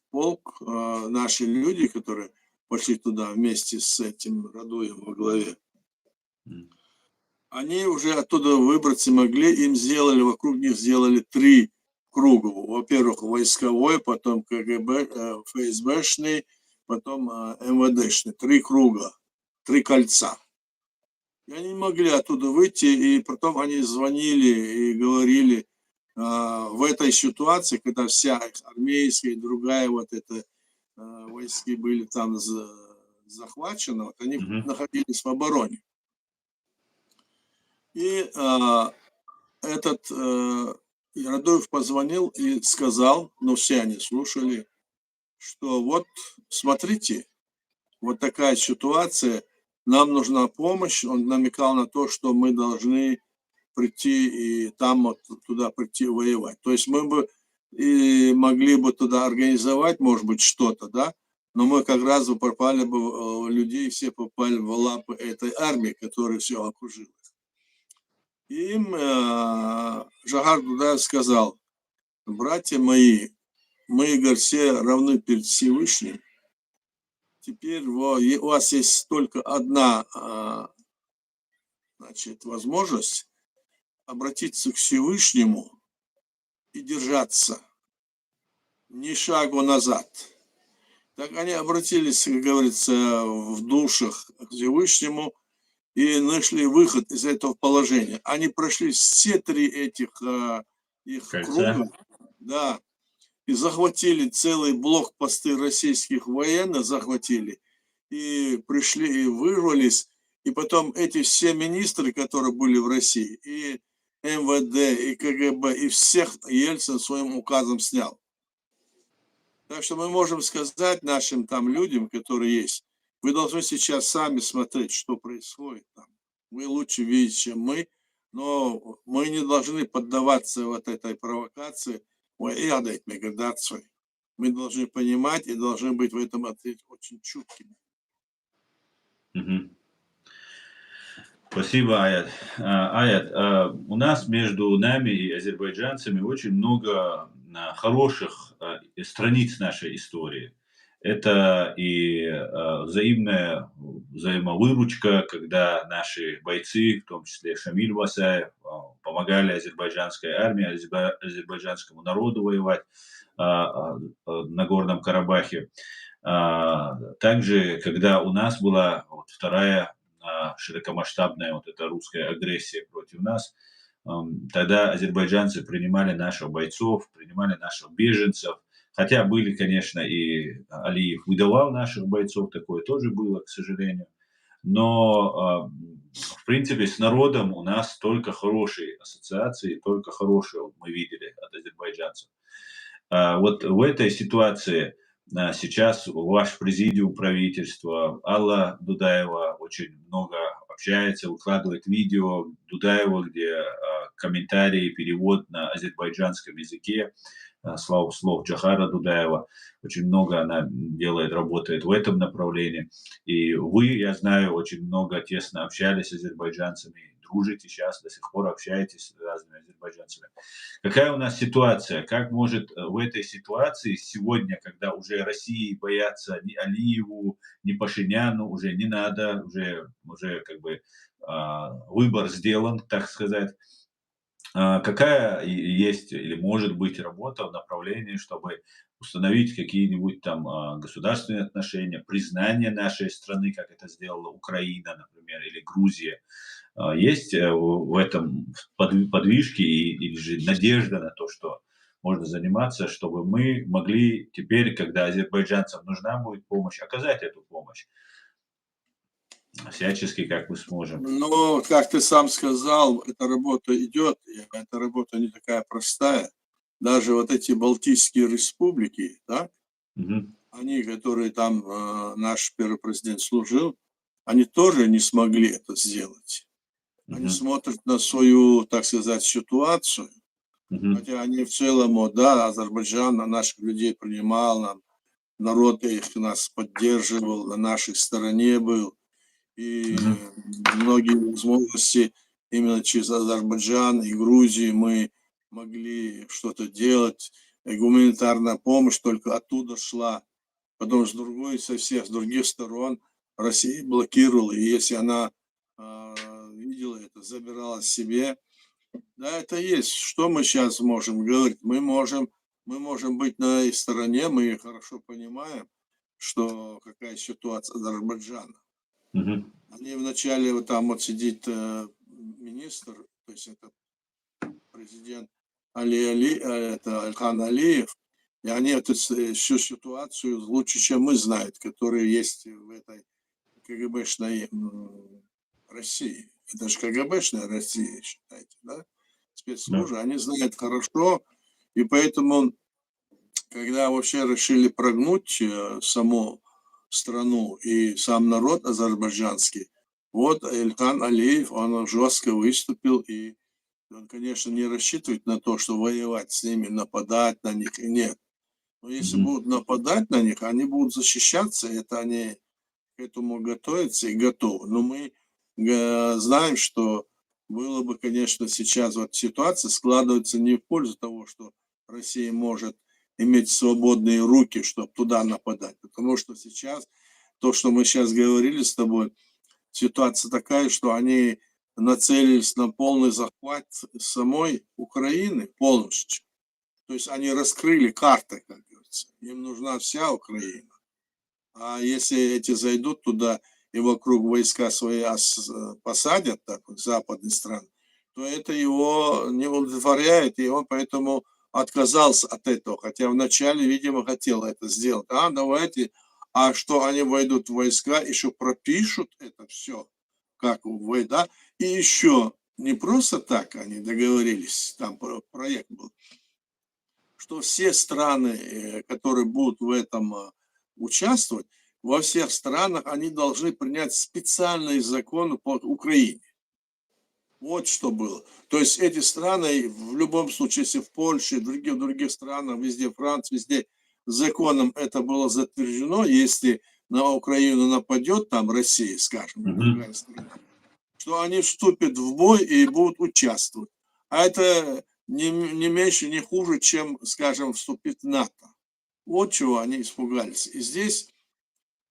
полк, наши люди, которые пошли туда вместе с этим Радуем во главе, они уже оттуда выбраться могли, им сделали, вокруг них сделали 3 круга. Во-первых, войсковой, потом КГБ, ФСБшный, потом МВДшный. 3 круга, 3 кольца. И они не могли оттуда выйти, и потом они звонили и говорили, в этой ситуации, когда вся армейская и другая вот эта войски были там захвачены, вот они находились в обороне. И этот Радуев позвонил и сказал, ну все они слушали, что вот смотрите, вот такая ситуация, нам нужна помощь. Он намекал на то, что мы должны прийти и там вот туда прийти воевать. То есть мы бы и могли бы туда организовать, может быть, что-то, да, но мы как раз бы попали бы, людей все попали в лапы этой армии, которая все окружила. И им Жагар Дудаев сказал, братья мои, мы, говорит, все равны перед Всевышним. Теперь у вас есть только одна возможность обратиться к Всевышнему и держаться, ни шагу назад. Так они обратились, как говорится, в душах к Всевышнему и нашли выход из этого положения. Они прошли все 3 этих их круга, да, и захватили целый блокпосты российских военных, захватили, и пришли, и вырвались, и потом эти все министры, которые были в России, и МВД, и КГБ, и всех Ельцин своим указом снял. Так что мы можем сказать нашим там людям, которые есть, вы должны сейчас сами смотреть, что происходит там. Вы лучше видите, чем мы, но мы не должны поддаваться вот этой провокации, мы должны понимать и должны быть в этом ответе очень чуткими. Спасибо, Аят. Аят, у нас между нами и азербайджанцами очень много хороших страниц нашей истории. Это и взаимная взаимовыручка, когда наши бойцы, в том числе Шамиль Басаев, помогали азербайджанской армии, азербайджанскому народу воевать на Горном Карабахе. Также, когда у нас была вторая широкомасштабная вот эта русская агрессия против нас, тогда азербайджанцы принимали наших бойцов, принимали наших беженцев, хотя были, конечно, и Алиев выдавал наших бойцов, такое тоже было, к сожалению, но, в принципе, с народом у нас только хорошие ассоциации, только хорошее мы видели от азербайджанцев. Вот в этой ситуации сейчас ваш президиум правительства, Алла Дудаева очень много общается, выкладывает видео Дудаева, где комментарии, перевод на азербайджанском языке. слов Джохара Дудаева. Очень много она делает, работает в этом направлении. И вы, я знаю, очень много тесно общались с азербайджанцами, дружите сейчас, до сих пор общаетесь с разными азербайджанцами. Какая у нас ситуация? Как может в этой ситуации сегодня, когда уже России боятся ни Алиеву, ни Пашиняну, уже не надо, уже как бы выбор сделан, так сказать. Какая есть или может быть работа в направлении, чтобы установить какие-нибудь там государственные отношения, признание нашей страны, как это сделала Украина, например, или Грузия? Есть в этом подвижки или же надежда на то, что можно заниматься, чтобы мы могли теперь, когда азербайджанцам нужна будет помощь, оказать эту помощь всячески, как мы сможем. Но, как ты сам сказал, эта работа идет, и эта работа не такая простая. Даже вот эти Балтийские республики, да, Мгм. они, которые там наш первый президент служил, они тоже не смогли это сделать. Они Мгм. смотрят на свою, так сказать, ситуацию, Мгм. хотя они в целом, вот, да, Азербайджан на наших людей принимал, народ их нас поддерживал, на нашей стороне был. И Мгм. многие возможности именно через Азербайджан и Грузию мы могли что-то делать. И гуманитарная помощь только оттуда шла. Потом со всех других сторон Россия блокировала. И если она видела это, забирала себе. Да, это есть. Что мы сейчас можем говорить? Мы можем быть на их стороне, мы хорошо понимаем, что какая ситуация Азербайджана. Мгм. Они вначале, вот там вот сидит министр, то есть это президент это Ильхан Алиев, и они эту всю ситуацию лучше, чем мы, знают, которые есть в этой КГБшной России. Это же КГБшная Россия, считайте, да? Да. Спецслужбы, они знают хорошо, и поэтому, когда вообще решили прогнуть саму страну и сам народ азербайджанский, вот Ильхан Алиев, он жестко выступил, и он, конечно, не рассчитывает на то, что воевать с ними, нападать на них, нет. Но если Мгм. будут нападать на них, они будут защищаться, это они к этому готовятся и готовы. Но мы знаем, что было бы, конечно, сейчас вот ситуация складывается не в пользу того, что Россия может иметь свободные руки, чтобы туда нападать. Потому что сейчас, то, что мы сейчас говорили с тобой, ситуация такая, что они нацелились на полный захват самой Украины полностью. То есть они раскрыли карты, как говорится. Им нужна вся Украина. А если эти зайдут туда и вокруг войска свои посадят, так вот, западные страны, то это его не удовлетворяет, и он поэтому отказался от этого. Хотя вначале, видимо, хотел это сделать. Давайте, а что они войдут в войска, еще пропишут это все, как вы, да, и еще не просто так они договорились, там проект был, что все страны, которые будут в этом участвовать, во всех странах они должны принять специальные законы по Украине. Вот что было. То есть эти страны, в любом случае, если в Польше, в других странах, везде, Франции, везде законом это было затверждено, если на Украину нападет там Россия, скажем, или Мгм. другая страна, что они вступят в бой и будут участвовать. А это не меньше, не хуже, чем, скажем, вступить в НАТО. Вот чего они испугались. И здесь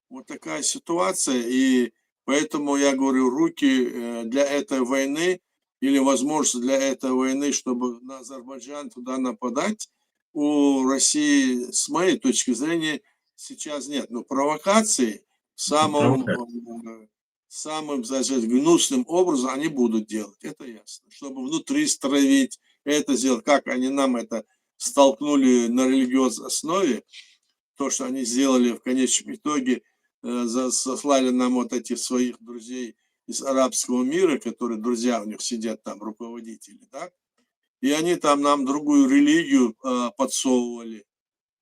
вот такая ситуация, и поэтому я говорю, руки для этой войны или возможность для этой войны, чтобы на Азербайджан туда нападать, у России, с моей точки зрения, сейчас нет. Но провокации самым, Провокация. самым, сказать, гнусным образом они будут делать, это ясно. Чтобы внутри стравить, это сделать, как они нам это столкнули на религиозной основе, то, что они сделали в конечном итоге, сослали нам вот этих своих друзей из арабского мира, которые друзья у них сидят там, руководители, да, и они там нам другую религию подсовывали.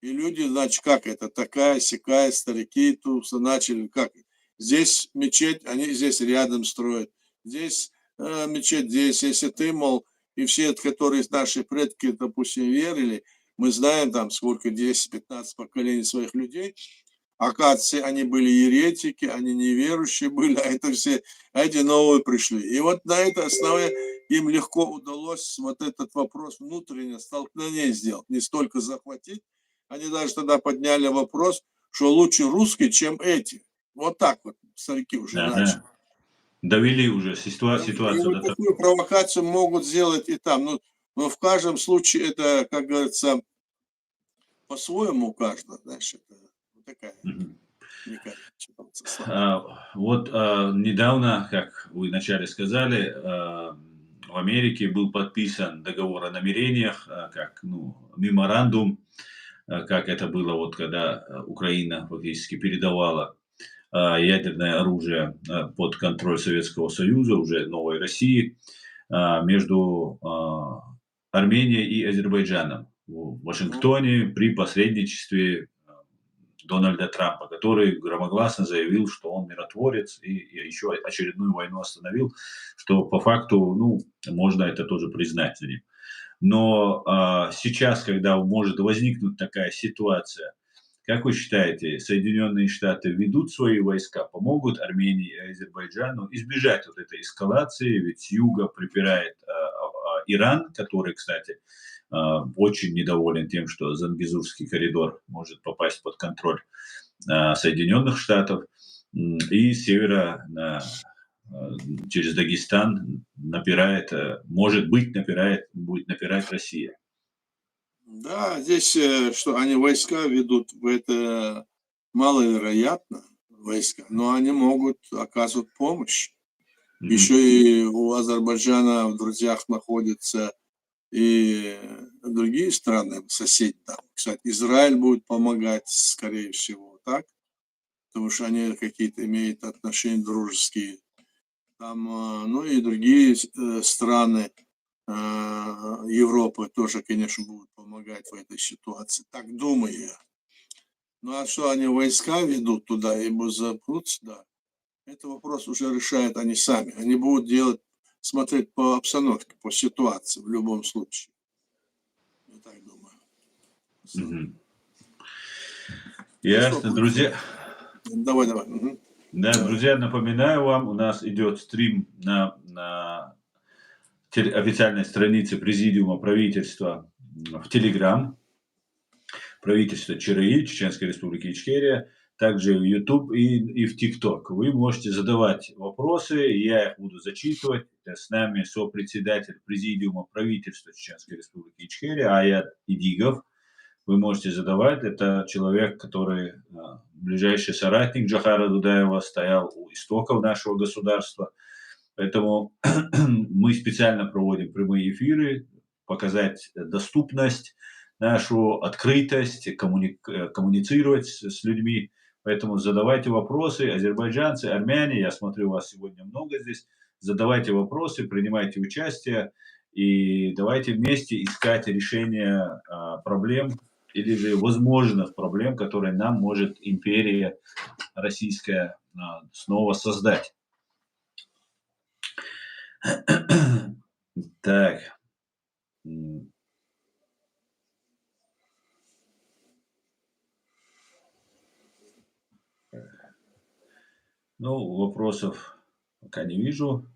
И люди, значит, как это, такая, сякая, старики тут начали, как, здесь мечеть, они здесь рядом строят, здесь мечеть здесь, если ты, мол, и все, которые наши предки, допустим, верили, мы знаем там сколько, 10-15 поколений своих людей. Оказывается, они были еретики, они неверующие были, а это все, а эти новые пришли. И вот на этой основе им легко удалось вот этот вопрос внутреннего столкновения сделать, не столько захватить. Они даже тогда подняли вопрос, что лучше русские, чем эти. Вот так вот старики уже Да, начали. да. Довели уже И ситуацию вот до такую такого. провокацию могут сделать и там. Но в каждом случае это, как говорится, по-своему у каждого, знаешь, это вот такая Мгм. уникальная ситуация. Слава. Вот недавно, как вы вначале сказали, в Америке был подписан договор о намерениях, как меморандум, как это было, вот когда Украина фактически передавала ядерное оружие под контроль Советского Союза, уже новой России, между Арменией и Азербайджаном в Ну, Вашингтоне при посредничестве Дональда Трампа, который громогласно заявил, что он миротворец и еще очередную войну остановил, что по факту, можно это тоже признать за ним. Но сейчас, когда может возникнуть такая ситуация, как вы считаете, Соединенные Штаты ведут свои войска, помогут Армении и Азербайджану избежать вот этой эскалации? Ведь с юга припирает Иран, который, кстати, очень недоволен тем, что Зангезурский коридор может попасть под контроль Соединенных Штатов, и с севера через Дагестан напирает, будет напирать Россия. да, здесь, что они войска ведут, это маловероятно, войска, но они могут оказывать помощь. Еще и у Азербайджана в друзьях находятся и другие страны, соседи там. Кстати, Израиль будет помогать, скорее всего, так? Потому что они какие-то имеют отношения дружеские. Там, ну и другие страны Европы тоже, конечно, будут помогать в этой ситуации. Так думаю я. Ну а что они войска ведут туда и будут запнуться, да, это вопрос уже решают они сами. Они будут делать, смотреть по обстановке, по ситуации в любом случае. Я так думаю. Мгм. Ну что, Ясно, друзья. давай. Мгм. Да, Давай. друзья, напоминаю вам, у нас идет стрим на официальной странице Президиума правительства в Телеграм, правительство ЧРИ, Чеченской Республики Ичкерия, также в YouTube и в TikTok. Вы можете задавать вопросы, я их буду зачитывать. С нами сопредседатель Президиума правительства Чеченской Республики Ичкерия Аят Идигов. Вы можете задавать. Это человек, который ближайший соратник Джохара Дудаева, стоял у истоков нашего государства. Поэтому мы специально проводим прямые эфиры, показать доступность нашу, открытость, коммуницировать с людьми. Поэтому задавайте вопросы. Азербайджанцы, армяне, я смотрю, вас сегодня много здесь. Задавайте вопросы, принимайте участие и давайте вместе искать решение проблем или же возможных проблем, которые нам может империя российская снова создать. Так. Вопросов пока не вижу.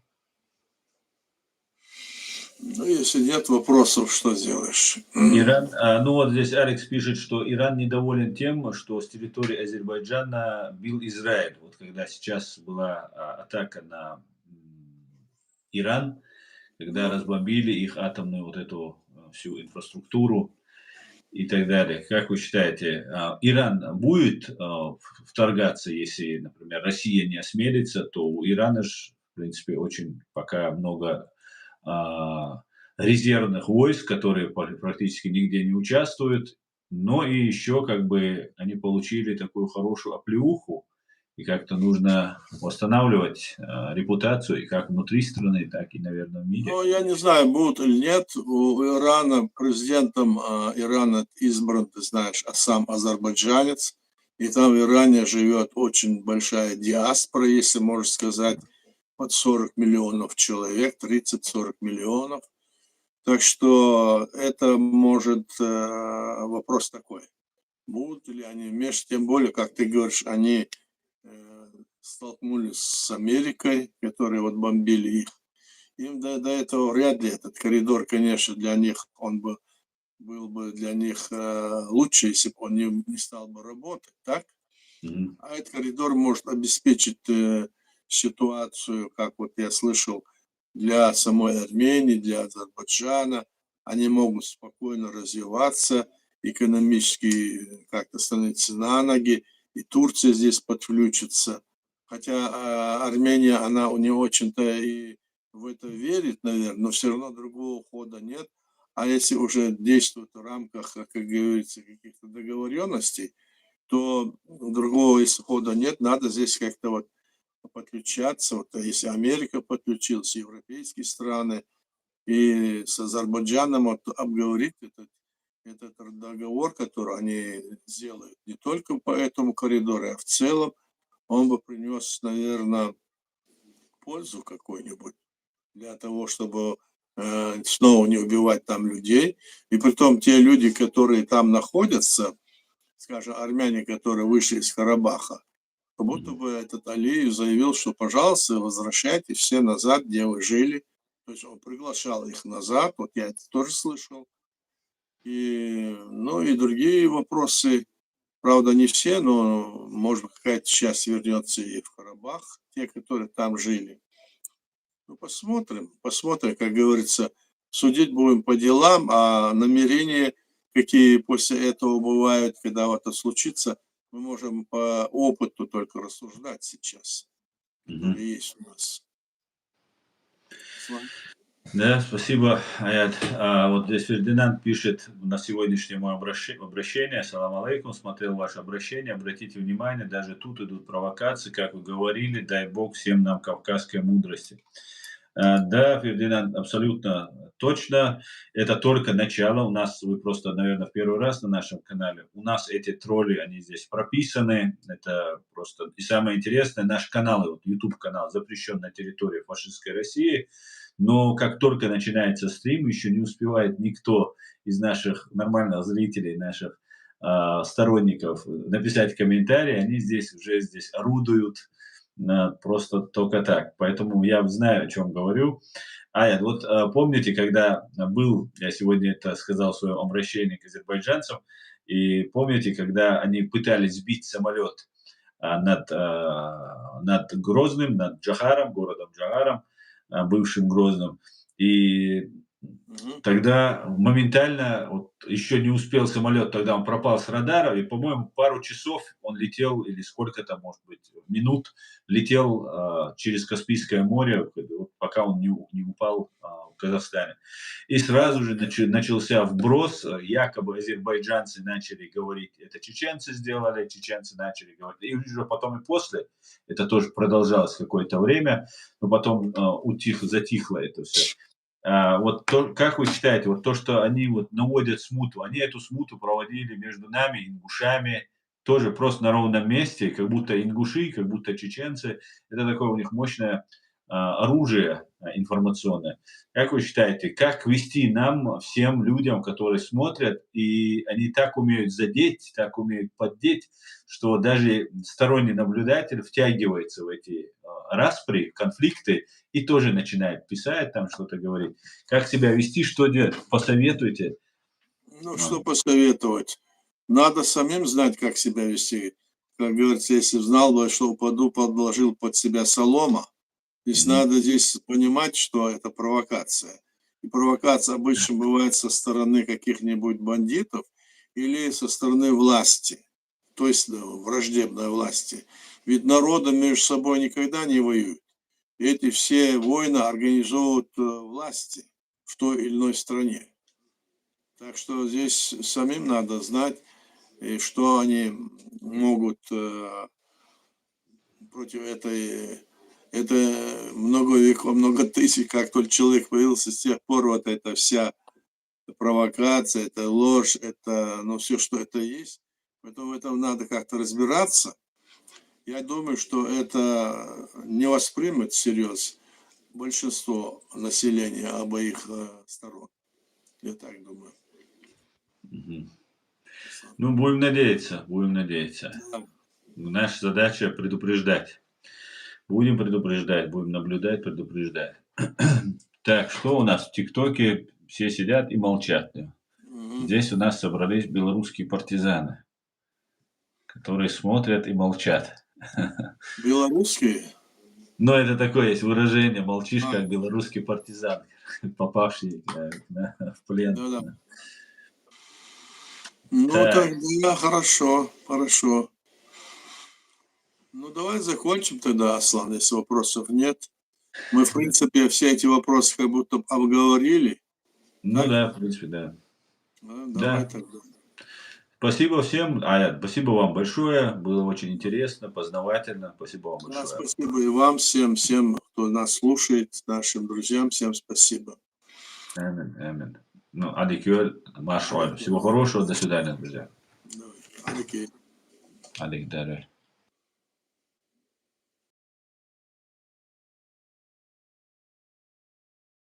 Ну, если нет вопросов, что сделаешь? Иран, вот здесь Алекс пишет, что Иран недоволен тем, что с территории Азербайджана бил Израиль. Вот когда сейчас была атака на Иран, когда разбомбили их атомную вот эту всю инфраструктуру и так далее. Как вы считаете, Иран будет вторгаться, если, например, Россия не осмелится, то у Ирана же, в принципе, очень пока много резервных войск, которые практически нигде не участвуют, но и еще они получили такую хорошую оплеуху, и как-то нужно восстанавливать репутацию, и как внутри страны, так и, наверное, в мире. Ну, я не знаю, будут или нет. У Ирана, президентом Ирана избран, ты знаешь, сам азербайджанец. И там в Иране живет очень большая диаспора, если можно сказать, под 40 миллионов человек, 30-40 миллионов. Так что это может вопрос такой. Будут ли они вместе, тем более, как ты говоришь, они столкнулись с Америкой, которые вот бомбили их. Им до этого вряд ли этот коридор, конечно, для них, он бы был бы для них лучше, если бы он не стал бы работать, так? Мгм. А этот коридор может обеспечить ситуацию, как вот я слышал, для самой Армении, для Азербайджана. Они могут спокойно развиваться, экономически как-то становиться на ноги, и Турция здесь подключится. Хотя Армения, она не очень-то и в это верит, наверное, но все равно другого хода нет. А если уже действует в рамках, как говорится, каких-то договоренностей, то другого исхода нет, надо здесь как-то вот подключаться. Вот если Америка подключилась, европейские страны, и с Азербайджаном вот обговорить этот договор, который они сделают, не только по этому коридору, а в целом, он бы принес, наверное, пользу какую-нибудь для того, чтобы снова не убивать там людей. И притом те люди, которые там находятся, скажем, армяне, которые вышли из Карабаха, как будто бы этот Алиев заявил, что, пожалуйста, возвращайтесь все назад, где вы жили. То есть он приглашал их назад, вот я это тоже слышал. И, ну и другие вопросы, правда, не все, но, может быть, какая-то часть вернется и в Карабах, те, которые там жили. Ну, посмотрим, как говорится, судить будем по делам, а намерения, какие после этого бывают, когда вот это случится, мы можем по опыту только рассуждать сейчас, Мгм. который есть у нас. Да, спасибо, Аят. Вот здесь Фердинанд пишет на сегодняшнее мое обращение. Салам алейкум, смотрел ваше обращение. Обратите внимание, даже тут идут провокации, как вы говорили. Дай Бог всем нам кавказской мудрости. Да, Фердинанд, абсолютно точно. Это только начало. У нас, вы просто, наверное, в первый раз на нашем канале. У нас эти тролли, они здесь прописаны. Это просто... И самое интересное, наш канал, вот YouTube-канал, запрещен на территории фашистской России. Но как только начинается стрим, еще не успевает никто из наших нормальных зрителей, наших сторонников написать комментарии, они здесь орудуют, просто только так. Поэтому я знаю, о чем говорю. Вот помните, когда был, я сегодня это сказал в своем обращении к азербайджанцам, и помните, когда они пытались сбить самолет над Грозным, над Джахаром, городом Джахаром, бывшим Грозным. И тогда моментально, вот, еще не успел самолет, тогда он пропал с радара, и, по-моему, пару часов он летел, или сколько-то, может быть, минут, летел через Каспийское море, вот, пока он не упал в Казахстане. И сразу же начался вброс, якобы азербайджанцы начали говорить, это чеченцы сделали, чеченцы начали говорить, и уже потом и после, это тоже продолжалось какое-то время, но потом затихло это все. Вот как вы считаете, вот то, что они вот наводят смуту, они эту смуту проводили между нами, ингушами, тоже просто на ровном месте, как будто ингуши, как будто чеченцы. Это такое у них мощное оружие информационное. Как вы считаете, как вести нам, всем людям, которые смотрят, и они так умеют задеть, так умеют поддеть, что даже сторонний наблюдатель втягивается в эти распри, конфликты и тоже начинает писать, там что-то говорить. Как себя вести, что делать? Посоветуйте. Ну, что посоветовать? Надо самим знать, как себя вести. Как говорится, если знал бы, что упаду, подложил под себя солома. Здесь Мгм. надо здесь понимать, что это провокация. И провокация обычно бывает со стороны каких-нибудь бандитов или со стороны власти, то есть враждебной власти. Ведь народы между собой никогда не воюют. Эти все войны организовывают власти в той или иной стране. Так что здесь самим надо знать, и что они могут против этой, это много веков, много тысяч, как только человек появился, с тех пор вот эта вся провокация, это ложь, это, ну, все, что это есть. Поэтому в этом надо как-то разбираться. Я думаю, что это не воспримет всерьез большинство населения обоих сторон. Я так думаю. Мгм. Ну, будем надеяться, будем надеяться. Да. Наша задача предупреждать. Будем предупреждать, будем наблюдать, предупреждать. Так, что у нас в ТикТоке? Все сидят и молчат. Мгм. Здесь у нас собрались белорусские партизаны, которые смотрят и молчат. Белорусские? Но это такое есть выражение: молчишь, А, как белорусский партизан, попавший в плен. да-да. Ну, Так, тогда хорошо, хорошо. Ну, давай закончим тогда, Аслан, если вопросов нет. Мы, в принципе, все эти вопросы как будто обговорили. ну Так? да, в принципе, да. Давай Да. тогда. Спасибо всем. Спасибо вам большое. Было очень интересно, познавательно. Спасибо вам Да, большое. спасибо и вам, всем, кто нас слушает, нашим друзьям, всем спасибо. Аминь, аминь. Ну, адикюль, машаль. Всего хорошего. До свидания, друзья. Давай. Окей. Адик, далее.